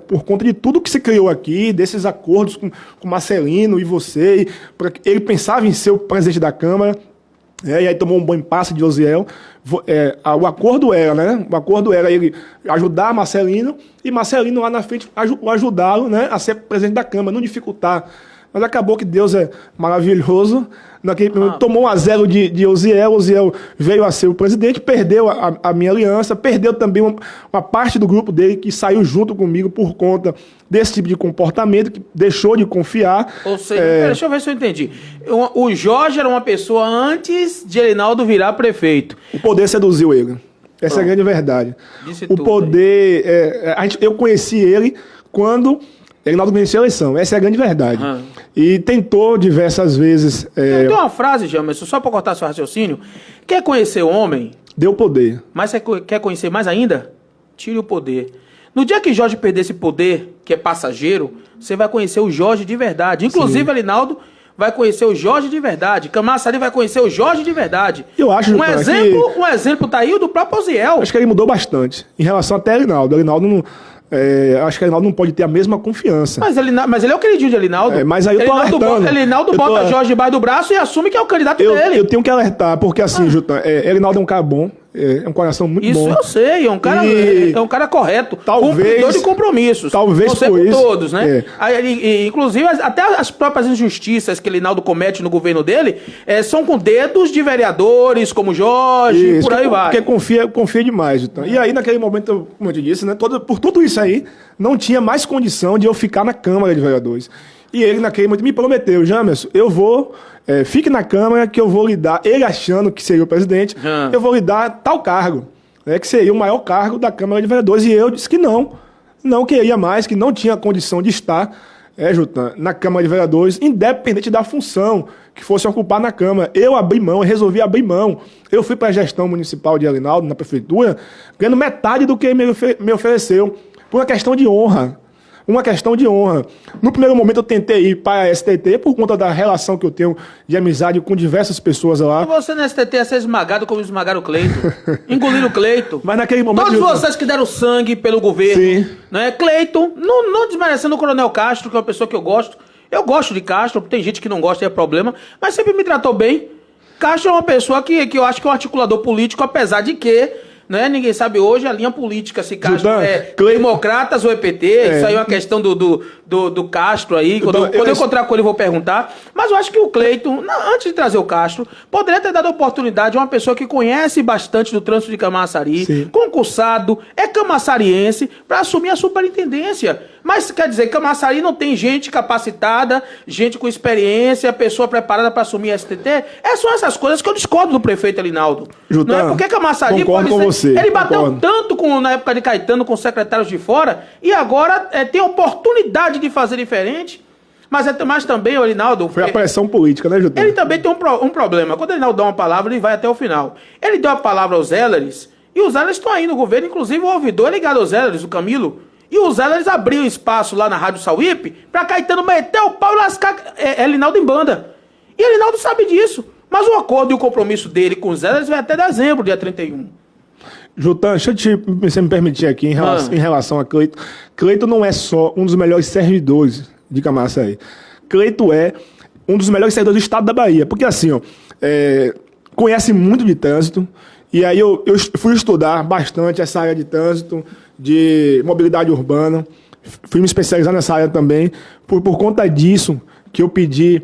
Por conta de tudo que se criou aqui, desses acordos com Marcelino e você, ele pensava em ser o presidente da Câmara, e aí tomou um bom impasse de Osiel. O acordo era, né? O acordo era ele ajudar Marcelino e Marcelino lá na frente ajudá-lo, né, a ser presidente da Câmara, não dificultar. Mas acabou que Deus é maravilhoso. Naquele momento, tomou 1-0 de Osiel. Osiel veio a ser o presidente, perdeu a minha aliança, perdeu também uma parte do grupo dele que saiu junto comigo por conta desse tipo de comportamento, que deixou de confiar. Ou seja, deixa eu ver se eu entendi. O Jorge era uma pessoa antes de Elinaldo virar prefeito. O poder seduziu ele. Essa é a grande verdade. O poder... eu conheci ele quando... Elinaldo venceu a eleição, essa é a grande verdade. E tentou diversas vezes... Tem uma frase, Jamerson, só para cortar seu raciocínio. Quer conhecer o homem? Deu poder. Mas você quer conhecer mais ainda? Tire o poder. No dia que Jorge perder esse poder, que é passageiro, você vai conhecer o Jorge de verdade. Inclusive, Elinaldo vai conhecer o Jorge de verdade. Camaçari vai conhecer o Jorge de verdade. Eu acho, um exemplo tá aí, o do próprio Osiel. Acho que ele mudou bastante, em relação até a Elinaldo. Elinaldo não... acho que Elinaldo não pode ter a mesma confiança. Mas ele é o queridinho de Elinaldo. Mas aí eu tô alertando. Elinaldo bota Jorge debaixo do braço e assume que é o candidato dele. Eu tenho que alertar, porque assim, Jutan, Elinaldo é um cara bom, é um coração muito bom. Isso eu sei, é um cara correto, cumpridor de compromissos. Talvez por isso. Todos, né? Inclusive, até as próprias injustiças que Elinaldo comete no governo dele são com dedos de vereadores, como Jorge, por aí vai. Porque confia demais, Jutan. E aí, naquele momento, como eu te disse, né, por tudo isso aí, não tinha mais condição de eu ficar na Câmara de Vereadores. E ele, naquele momento, me prometeu, Jamerson, eu vou... fique na Câmara que eu vou lhe dar, ele achando que seria o presidente, eu vou lhe dar tal cargo, que seria o maior cargo da Câmara de Vereadores. E eu disse que não queria mais, que não tinha condição de estar, Jutan, na Câmara de Vereadores, independente da função que fosse ocupar na Câmara. Eu abri mão, eu resolvi abrir mão. Eu fui para a gestão municipal de Elinaldo, na prefeitura, ganhando metade do que ele me ofereceu, por uma questão de honra. No primeiro momento eu tentei ir para a STT por conta da relação que eu tenho de amizade com diversas pessoas lá. E você na STT ia ser esmagado como esmagaram o Cleito. Engoliram o Cleito. Mas naquele momento... Todos vocês que deram sangue pelo governo. Sim. Né? Cleito, não desmerecendo o Coronel Castro, que é uma pessoa que eu gosto. Eu gosto de Castro, tem gente que não gosta, é problema, mas sempre me tratou bem. Castro é uma pessoa que eu acho que é um articulador político, apesar de que né? Ninguém sabe hoje a linha política, se Castro Jutan, é democratas ou EPT, isso aí é uma questão do Castro aí, quando eu encontrar com ele eu vou perguntar, mas eu acho que o Cleiton, antes de trazer o Castro, poderia ter dado a oportunidade a uma pessoa que conhece bastante do trânsito de Camaçari, concursado, é camaçariense, para assumir a superintendência. Mas quer dizer, Camaçari não tem gente capacitada, gente com experiência, pessoa preparada para assumir a STT? São essas coisas que eu discordo do prefeito Elinaldo. Jutan, não é porque Camaçari pode ser... Você, ele bateu tanto na época de Caetano com secretários de fora e agora tem oportunidade de fazer diferente. Mas também o Elinaldo... Foi a pressão política, né, Jutan? Ele também tem um problema. Quando o Elinaldo dá uma palavra, ele vai até o final. Ele deu a palavra aos Zéleres e os Zéleres estão aí no governo, inclusive o ouvidor é ligado aos Zéleres, o Camilo. E os Zéleres abriram espaço lá na Rádio Sauípe pra Caetano meter o pau e lascar Elinaldo em banda. E Elinaldo sabe disso. Mas o acordo e o compromisso dele com os Zéleres vai até dezembro, dia 31. Jutan, deixa você me permitir aqui em relação a Cleiton. Cleiton não é só um dos melhores servidores de Camaçari. Cleiton é um dos melhores servidores do estado da Bahia. Porque assim, conhece muito de trânsito. E aí eu fui estudar bastante essa área de trânsito, de mobilidade urbana. Fui me especializar nessa área também. Por conta disso que eu pedi,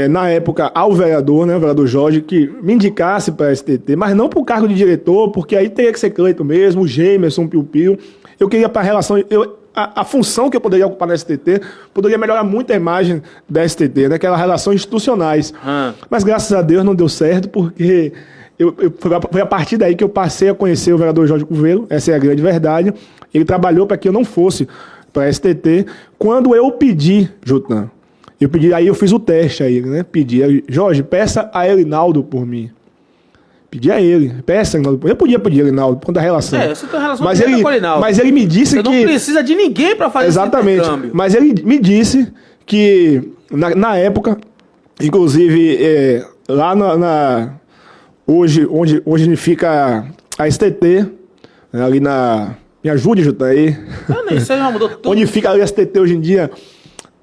na época, ao vereador, né, o vereador Jorge, que me indicasse para a STT, mas não para o cargo de diretor, porque aí teria que ser Cleiton mesmo, o Gemerson, o Piu-Piu. Eu queria para a relação... A função que eu poderia ocupar na STT poderia melhorar muito a imagem da STT, né, aquelas relações institucionais. Mas, graças a Deus, não deu certo, porque... Foi a partir daí que eu passei a conhecer o vereador Jorge Coveiro, essa é a grande verdade. Ele trabalhou para que eu não fosse para a STT. Quando eu pedi, Jutan, aí eu fiz o teste a ele, né? Pedi, Jorge, peça a Elinaldo por mim. Pedi a ele, peça a Elinaldo por mim. Eu podia pedir a Elinaldo por conta da relação. Você tem relação com o Elinaldo. Mas ele me disse que... Você não precisa de ninguém para fazer exatamente, esse intercâmbio. Mas ele me disse que, na época, inclusive, lá Hoje, onde fica a STT, né, ali na... Me ajude, Jutan, aí. Nem sei, já mudou tudo. Onde fica ali a STT hoje em dia,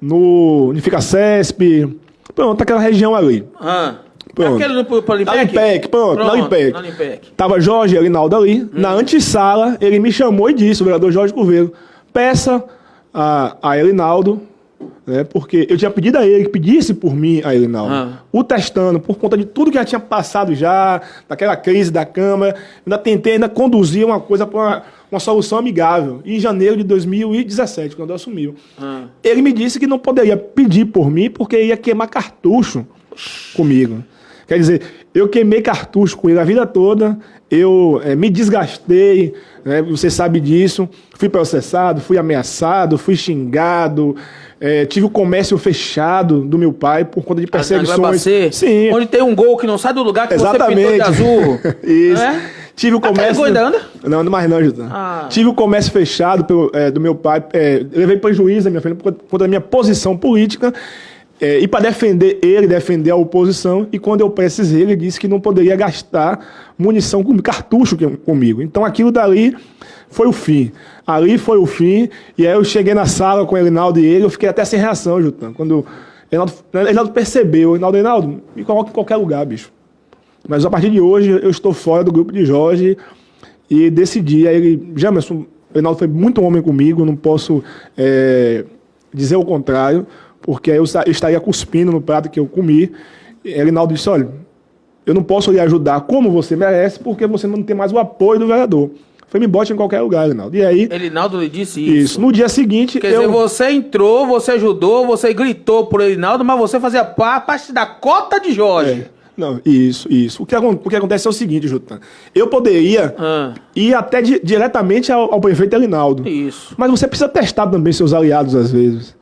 onde fica a CESP, pronto, aquela região ali. Pronto. Aquele no Limpec? Na Limpec, pronto, na Limpec. Tava Jorge e Elinaldo ali, na antessala, ele me chamou e disse, o vereador Jorge Coveiro, peça a Elinaldo, né, porque eu tinha pedido a ele que pedisse por mim a Elinaldo, o testando, por conta de tudo que já tinha passado daquela crise da Câmara, ainda conduzir uma coisa para uma solução amigável, em janeiro de 2017, quando eu assumi. Ele me disse que não poderia pedir por mim, porque ia queimar cartucho comigo. Quer dizer, eu queimei cartucho com ele a vida toda, eu me desgastei, né, você sabe disso, fui processado, fui ameaçado, fui xingado, tive o comércio fechado do meu pai por conta de perseguições. Sim. Onde tem um gol que não sai do lugar que você pintou de azul. Isso. Tive o comércio... Ainda anda? Não, mais não, Jutan. Tive o comércio fechado do meu pai. Levei prejuízo da minha família por conta da minha posição política. E para defender a oposição, e quando eu precisei, ele disse que não poderia gastar munição cartucho comigo. Então aquilo dali foi o fim. Ali foi o fim, e aí eu cheguei na sala com o Elinaldo e ele, eu fiquei até sem reação, Jutan. Quando o Elinaldo percebeu, Elinaldo, me coloca em qualquer lugar, bicho. Mas a partir de hoje, eu estou fora do grupo de Jorge, e decidi, aí ele, Jamerson, o Elinaldo foi muito homem comigo, não posso dizer o contrário, porque aí eu estaria cuspindo no prato que eu comi. Elinaldo disse, olha, eu não posso lhe ajudar como você merece, porque você não tem mais o apoio do vereador. Foi, me bote em qualquer lugar, Elinaldo. E aí... Elinaldo lhe disse isso. Isso. No dia seguinte... Quer dizer, você entrou, você ajudou, você gritou por Elinaldo, mas você fazia parte da cota de Jorge. Não, isso. O que acontece é o seguinte, Jutan. Eu poderia ir até diretamente ao prefeito Elinaldo. Isso. Mas você precisa testar também seus aliados, às vezes.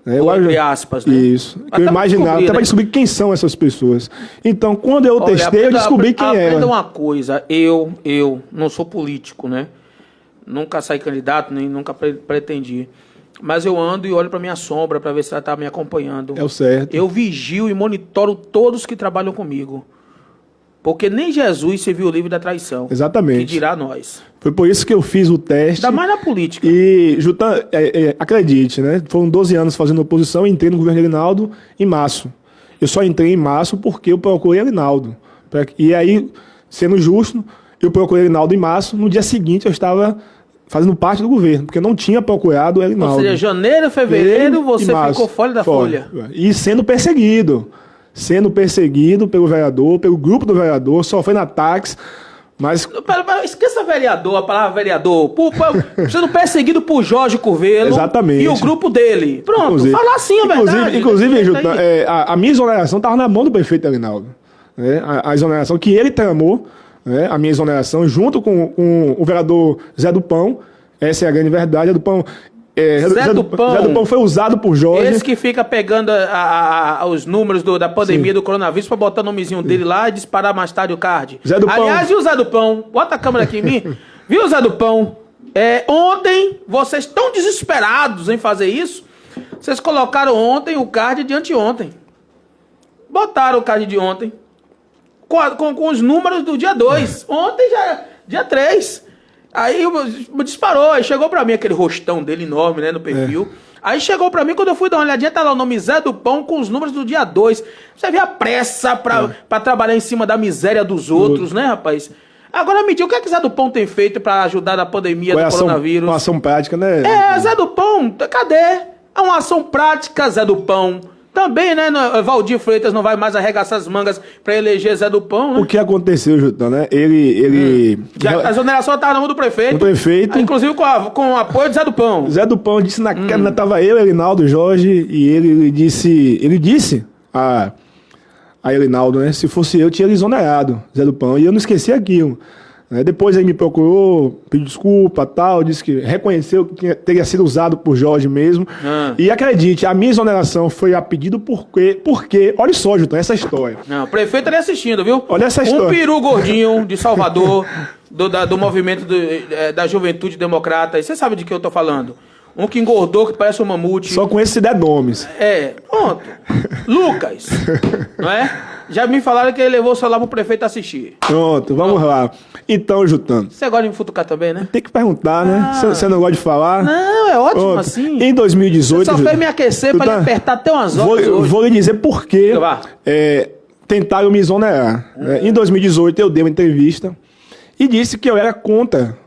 Entre aspas, né? Isso. Eu imaginava, até para descobrir quem são essas pessoas. Então, quando eu testei, eu descobri quem era. Aprenda uma coisa, eu não sou político, né? Nunca saí candidato, nem nunca pretendi. Mas eu ando e olho para minha sombra para ver se ela está me acompanhando. É o certo. Eu vigio e monitoro todos que trabalham comigo. Porque nem Jesus se viu livre da traição. Exatamente. Que dirá nós. Foi por isso que eu fiz o teste. Ainda mais na política. E, Jutan, acredite, né? Foram 12 anos fazendo oposição, entrei no governo de Elinaldo em março. Eu só entrei em março porque eu procurei Elinaldo. E aí, sendo justo, Eu procurei Elinaldo em março, no dia seguinte eu estava fazendo parte do governo, porque eu não tinha procurado o Elinaldo. Ou seja, janeiro, fevereiro, você ficou fora da folha. E sendo perseguido pelo vereador, pelo grupo do vereador, sofrendo ataques, mas... Esqueça vereador, a palavra vereador, sendo perseguido por Jorge Curvelo. Exatamente. E o grupo dele. Pronto, fala assim a verdade. Inclusive, Jutan, a minha exoneração estava na mão do prefeito Elinaldo. Né? A exoneração que ele tramou, né? A minha exoneração, junto com o vereador Zé do Pão, essa é a grande verdade. Zé do Pão foi usado por Jorge. Esse que fica pegando os números da pandemia do coronavírus pra botar o nomezinho dele lá e disparar mais tarde o card. Aliás, viu, Zé do Pão? Bota a câmera aqui em mim. Viu, Zé do Pão? Ontem, vocês estão desesperados em fazer isso. Vocês colocaram ontem o card de anteontem. Botaram o card de ontem com os números do dia 2. Ontem já dia 3. Aí disparou, aí chegou pra mim aquele rostão dele enorme, né, no perfil. Aí chegou pra mim, quando eu fui dar uma olhadinha, tá lá o nome Zé do Pão com os números do dia 2. Você vê a pressa pra trabalhar em cima da miséria dos outros, né, rapaz? Agora me diga, o que é que Zé do Pão tem feito pra ajudar na pandemia do coronavírus? Uma ação prática, né? Zé do Pão, cadê? É uma ação prática, Zé do Pão. Também, né, Valdir Freitas não vai mais arregaçar as mangas pra eleger Zé do Pão, né? O que aconteceu, Jutan, né? A exoneração estava na mão do prefeito. O prefeito. Inclusive com o apoio de Zé do Pão. Zé do Pão disse na câmera, tava eu, Elinaldo, Jorge, e ele disse a Elinaldo, né? Se fosse eu, tinha exonerado Zé do Pão. E eu não esqueci aquilo. Depois ele me procurou, pediu desculpa, tal, disse que reconheceu que teria sido usado por Jorge mesmo. E acredite, a minha exoneração foi a pedido porque olha só, Jutan, essa história. Não, o prefeito ali assistindo, viu? Olha essa história. Um peru gordinho de Salvador, do movimento da Juventude Democrata. E você sabe de que eu tô falando? Um que engordou, que parece um mamute. Só com esse der nomes. Pronto. Lucas, não é? Já me falaram que ele levou o celular pro prefeito assistir. Pronto, vamos lá. Então, Jutan. Você gosta de me futucar também, né? Tem que perguntar, né? Você não gosta de falar? Não, é ótimo assim. Em 2018... Você só fez me aquecer pra lhe apertar até umas horas hoje. Vou lhe dizer por que tentaram me exonerar. Em 2018, eu dei uma entrevista e disse que eu era contra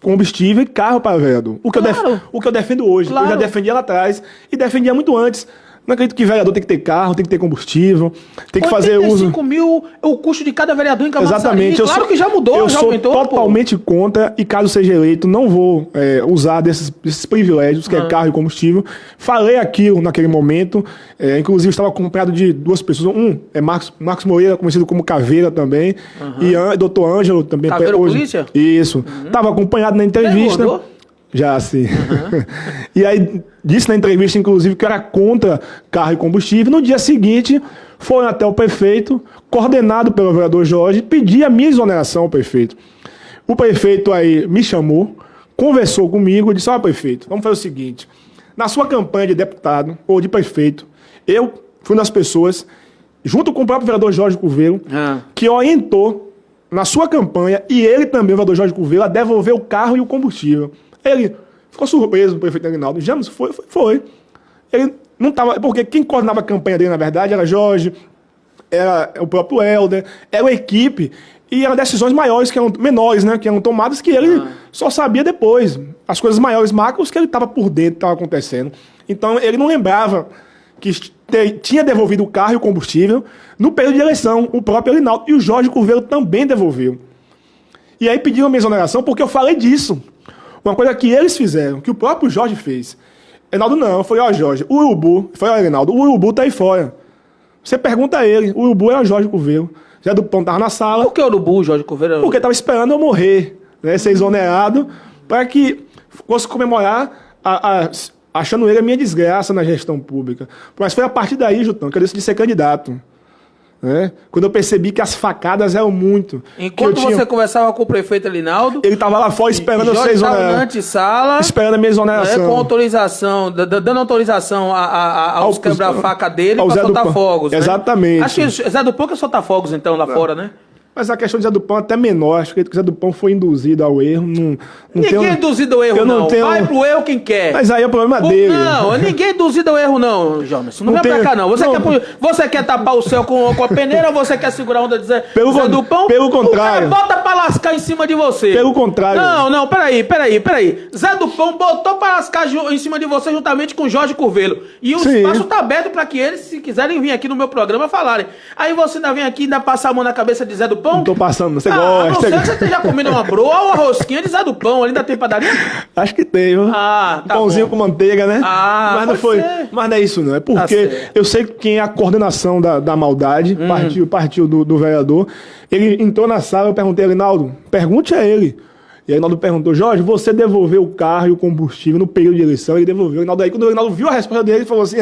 combustível e carro para vereador. O que eu defendo hoje. Claro. Eu já defendia lá atrás e defendia muito antes. Não acredito que vereador tem que ter carro, tem que ter combustível, tem que fazer uso... 85 mil é o custo de cada vereador em Camaçari. Exatamente. Claro que já mudou, eu já sou aumentou. Totalmente contra e caso seja eleito, não vou usar desses privilégios, que é carro e combustível. Falei aquilo naquele momento, inclusive estava acompanhado de duas pessoas. Um é Marcos Moreira, conhecido como Caveira também, e Dr. Ângelo também. Caveira polícia? Isso. Estava acompanhado na entrevista. Já, sim. E aí, disse na entrevista, inclusive, que era contra carro e combustível. No dia seguinte, foram até o prefeito, coordenado pelo vereador Jorge, pedir a minha exoneração ao prefeito. O prefeito aí me chamou, conversou comigo e disse, prefeito, vamos fazer o seguinte, na sua campanha de deputado ou de prefeito, eu fui uma das pessoas, junto com o próprio vereador Jorge Curvelo, que orientou na sua campanha, e ele também, o vereador Jorge Curvelo, a devolver o carro e o combustível. Ele ficou surpreso, o prefeito Elinaldo. James, foi. Ele não estava... Porque quem coordenava a campanha dele, na verdade, era Jorge, era o próprio Helder, era a equipe, e eram decisões maiores, que eram menores, né? Que eram tomadas que ele só sabia depois. As coisas maiores, macros, que ele estava por dentro, estava acontecendo. Então, ele não lembrava que tinha devolvido o carro e o combustível no período de eleição, o próprio Elinaldo. E o Jorge Curvelo também devolveu. E aí pediram a minha exoneração porque eu falei disso. Uma coisa que eles fizeram, que o próprio Jorge fez. Reinaldo não, eu falei, Jorge, o urubu, Reinaldo, o urubu tá aí fora. Você pergunta a ele, o urubu era o Jorge Curvelo. Zé do Pão tava na sala. Por que o urubu, Jorge Curvelo? Porque tava esperando eu morrer, né, ser exonerado, para que fosse comemorar, achando ele a minha desgraça na gestão pública. Mas foi a partir daí, Jutão, que eu decidi ser candidato. Quando eu percebi que as facadas eram muito. Enquanto você conversava com o prefeito Elinaldo, ele estava lá fora esperando eu ser exonerado. Estava na antessala, esperando a minha exoneração. Com autorização, dando autorização aos quebra-faca dele para soltar fogos. Exatamente. Acho que Zé do Pão quer soltar fogos então lá fora, né? Mas a questão de Zé do Pão é até menor. Acho que o Zé do Pão foi induzido ao erro. Ninguém é induzido ao erro, não. Vai pro erro quem quer. Mas aí é o problema dele. Não, ninguém é induzido ao erro, não, Jonas. Não vem pra cá, não. Você quer tapar o céu com a peneira ou você quer segurar a onda de Zé do Pão? Pelo contrário. O cara bota pra lascar em cima de você. Pelo contrário. Não, peraí. Zé do Pão botou pra lascar em cima de você juntamente com Jorge Curvelo. E o espaço tá aberto pra que eles, se quiserem vir aqui no meu programa, falarem. Aí você ainda vem aqui e ainda passa a mão na cabeça de Zé do Pão? Não tô passando, você gosta. Não sei que você esteja comendo uma broa ou uma rosquinha de Zé do Pão. Ainda tem padaria? Acho que tem, viu? Tá pãozinho com manteiga, né? Mas não foi. Ser. Mas não é isso, não. É porque eu sei que quem é a coordenação da maldade, partiu do vereador. Ele entrou na sala, eu perguntei a Aguinaldo, pergunte a ele. E aí o Aguinaldo perguntou, Jorge, você devolveu o carro e o combustível no período de eleição? Ele devolveu. Aí quando o Aguinaldo viu a resposta dele, ele falou assim,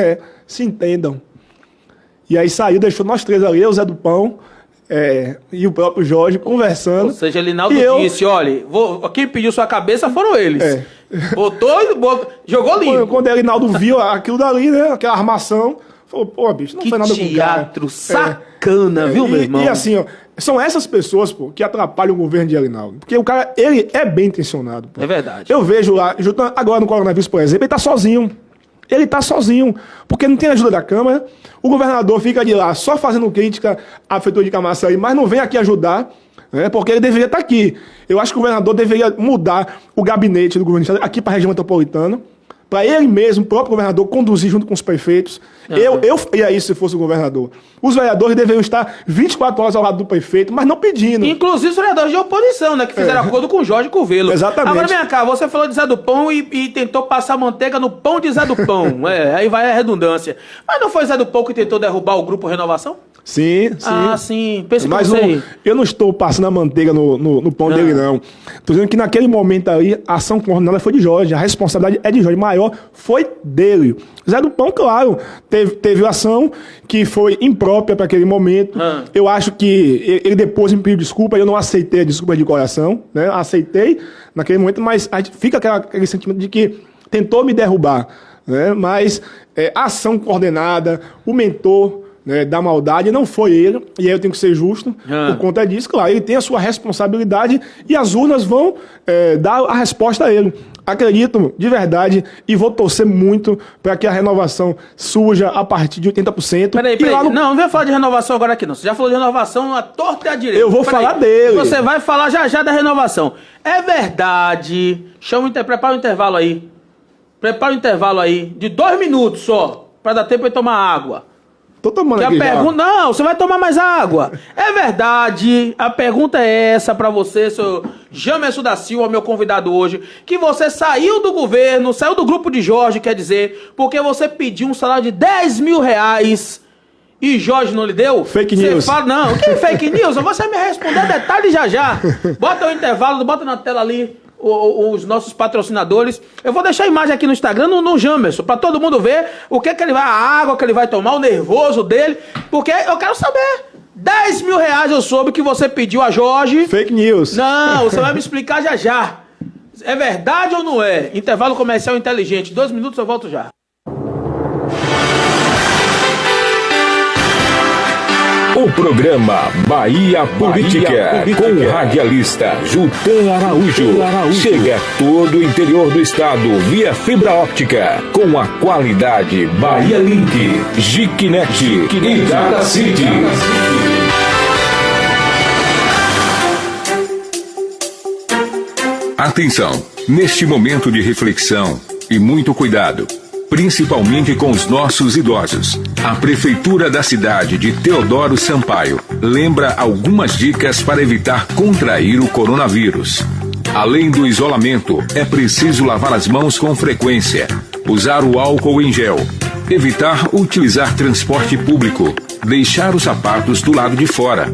se entendam. E aí saiu, deixou nós três ali, o Zé do Pão e o próprio Jorge conversando. Ou seja, Aguinaldo disse, olha, quem pediu sua cabeça foram eles. Jogou limpo. Quando o Aguinaldo viu aquilo dali, né, aquela armação, falou, pô, bicho, não foi nada com o cara. Que teatro sacana, viu, meu irmão? E assim, ó, são essas pessoas, pô, que atrapalham o governo de Aguinaldo. Porque o cara, ele é bem intencionado, pô. É verdade. Eu vejo lá, agora no coronavírus, por exemplo, ele tá sozinho. Ele tá sozinho, porque não tem ajuda da Câmara. O governador fica de lá só fazendo crítica à prefeitura de Camaçari, mas não vem aqui ajudar, né, porque ele deveria estar aqui. Eu acho que o governador deveria mudar o gabinete do governo aqui para a região metropolitana, para ele mesmo, o próprio governador, conduzir junto com os prefeitos. Eu faria isso se fosse o governador. Os vereadores deveriam estar 24 horas ao lado do prefeito, mas não pedindo. Inclusive os vereadores de oposição, né? Que fizeram acordo com o Jorge Curvelo. Exatamente. Agora vem cá, você falou de Zé do Pão e tentou passar manteiga no pão de Zé do Pão. Aí vai a redundância. Mas não foi Zé do Pão que tentou derrubar o Grupo Renovação? Sim. Sim. Pense mas eu não estou passando a manteiga no pão dele, não. Estou dizendo que naquele momento ali, a ação coordenada foi de Jorge. A responsabilidade é de Jorge. Maior foi dele. Zé do Pão, claro, teve ação que foi imprópria para aquele momento. Eu acho que ele depois me pediu desculpa, eu não aceitei a desculpa de coração, né? Aceitei naquele momento, mas fica aquele sentimento de que tentou me derrubar, né? Mas a ação coordenada, o mentor, né, da maldade não foi ele, e aí eu tenho que ser justo por conta disso. Claro, ele tem a sua responsabilidade e as urnas vão dar a resposta a ele. Acredito de verdade e vou torcer muito para que a renovação surja a partir de 80%. Peraí. Não vem falar de renovação agora aqui não. Você já falou de renovação à torta e à direita. Eu vou falar dele. Você vai falar já da renovação. É verdade. Prepara o intervalo aí. Prepara o intervalo aí de 2 minutos só, para dar tempo de tomar água. Tô tomando aqui Não, você vai tomar mais água. É verdade. A pergunta é essa pra você, seu Jamerson da Silva, meu convidado hoje, que você saiu do governo, saiu do grupo de Jorge, quer dizer, porque você pediu um salário de 10 mil reais e Jorge não lhe deu? Fake news. Não, que fake news? Você me responder detalhes já. Bota o intervalo, bota na tela ali os nossos patrocinadores. Eu vou deixar a imagem aqui no Instagram, no Jamerson, pra todo mundo ver o que ele vai, a água que ele vai tomar, o nervoso dele, porque eu quero saber. 10 mil reais eu soube que você pediu a Jorge. Fake news. Não, você vai me explicar já. É verdade ou não é? Intervalo comercial inteligente. 2 minutos eu volto já. O programa Bahia Política, com o radialista Jutan Araújo, chega a todo o interior do estado via fibra óptica, com a qualidade Bahia Link, Jiquinet e Data City. Atenção, neste momento de reflexão e muito cuidado, principalmente com os nossos idosos. A Prefeitura da cidade de Teodoro Sampaio lembra algumas dicas para evitar contrair o coronavírus. Além do isolamento, é preciso lavar as mãos com frequência, usar o álcool em gel, evitar utilizar transporte público, deixar os sapatos do lado de fora,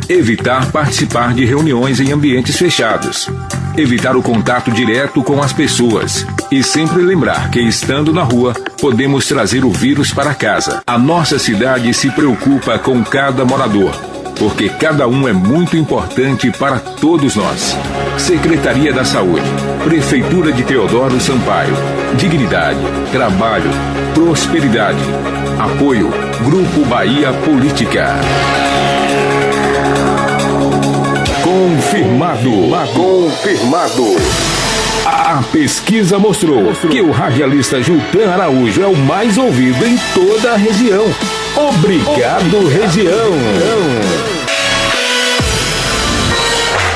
evitar participar de reuniões em ambientes fechados, evitar o contato direto com as pessoas e sempre lembrar que, estando na rua, podemos trazer o vírus para casa. A nossa cidade se preocupa com cada morador, porque cada um é muito importante para todos nós. Secretaria da Saúde, Prefeitura de Teodoro Sampaio. Dignidade, trabalho, prosperidade. Apoio, Grupo Bahia Política. Confirmado. A pesquisa mostrou que o radialista Jutan Araújo é o mais ouvido em toda a região. Obrigado, região.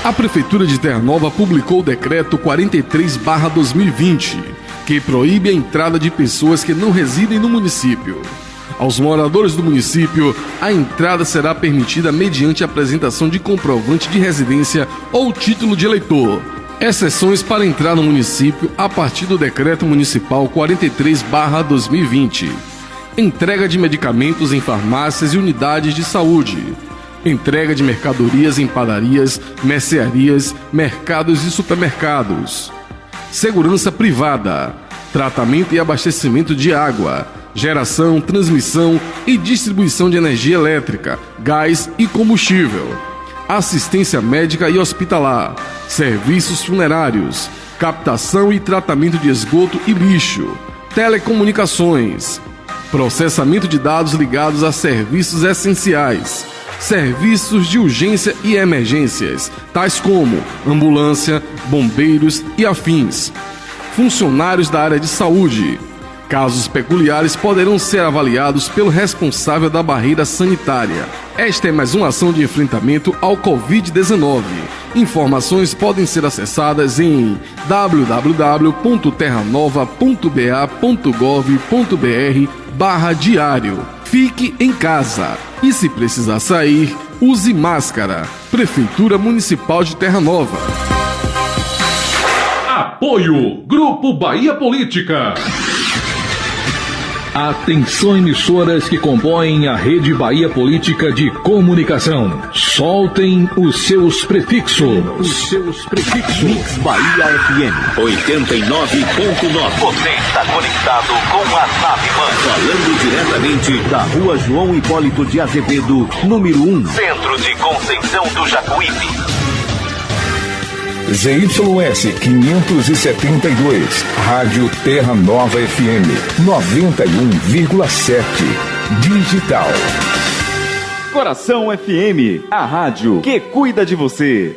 A Prefeitura de Terra Nova publicou o decreto 43/2020, que proíbe a entrada de pessoas que não residem no município. Aos moradores do município, a entrada será permitida mediante a apresentação de comprovante de residência ou título de eleitor. Exceções para entrar no município a partir do Decreto Municipal 43/2020. Entrega de medicamentos em farmácias e unidades de saúde. Entrega de mercadorias em padarias, mercearias, mercados e supermercados. Segurança privada. Tratamento e abastecimento de água. Geração, transmissão e distribuição de energia elétrica, gás e combustível. Assistência médica e hospitalar. Serviços funerários. Captação e tratamento de esgoto e lixo. Telecomunicações. Processamento de dados ligados a serviços essenciais. Serviços de urgência e emergências, tais como ambulância, bombeiros e afins. Funcionários da área de saúde. Casos peculiares poderão ser avaliados pelo responsável da barreira sanitária. Esta é mais uma ação de enfrentamento ao Covid-19. Informações podem ser acessadas em www.terranova.ba.gov.br/diário. Fique em casa e, se precisar sair, use máscara. Prefeitura Municipal de Terra Nova. Apoio Grupo Bahia Política. Atenção, emissoras que compõem a Rede Bahia Política de Comunicação. Soltem os seus prefixos. Mix Bahia FM 89.9. Você está conectado com a nave mãe. Falando diretamente da Rua João Hipólito de Azevedo, número 1. Centro de Conceição do Jacuípe. ZYS 572, Rádio Terra Nova FM 91,7, Digital. Coração FM, a rádio que cuida de você.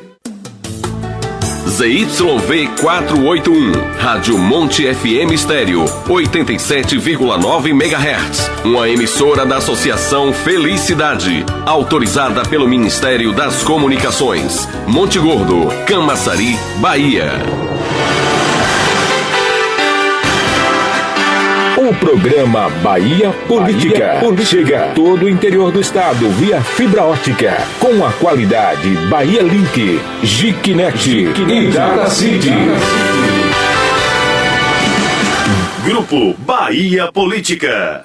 ZYV 481, Rádio Monte FM Estéreo, 87,9 MHz. Uma emissora da Associação Felicidade, autorizada pelo Ministério das Comunicações. Monte Gordo, Camaçari, Bahia. O programa Bahia Política chega a todo o interior do estado via fibra ótica, com a qualidade Bahia Link, GICnet e DataCity. Grupo Bahia Política.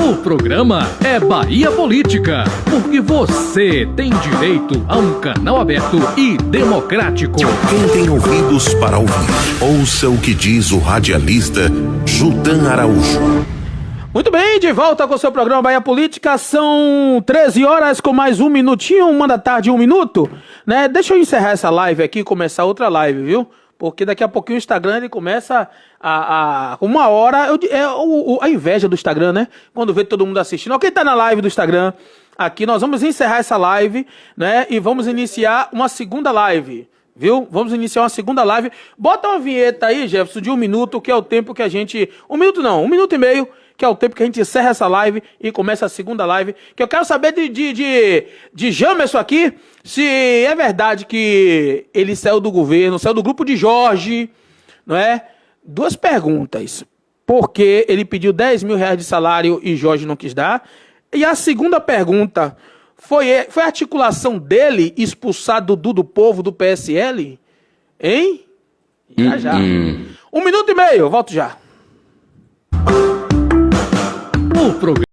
O programa é Bahia Política, porque você tem direito a um canal aberto e democrático. Quem tem ouvidos para ouvir, ouça o que diz o radialista Jutan Araújo. Muito bem, de volta com o seu programa Bahia Política. São 13 horas com mais um minutinho, 1 da tarde, 1 minuto, né? Deixa eu encerrar essa live aqui e começar outra live, viu? Porque daqui a pouquinho o Instagram ele começa com 1 hora. A inveja do Instagram, né? Quando vê todo mundo assistindo. Ó, quem tá na live do Instagram, aqui nós vamos encerrar essa live, né? E vamos iniciar uma segunda live, viu? Vamos iniciar uma segunda live. Bota uma vinheta aí, Jefferson, de 1 minuto, que é o tempo que a gente... 1 minuto não, 1 minuto e meio, que é o tempo que a gente encerra essa live e começa a segunda live. Que eu quero saber de Jamerson aqui, se é verdade que ele saiu do governo, saiu do grupo de Jorge, não é? 2 perguntas. Por que ele pediu 10 mil reais de salário e Jorge não quis dar? E a segunda pergunta, foi a articulação dele expulsar Dudu do Povo do PSL? Hein? Já. 1 minuto e meio, volto já. O programa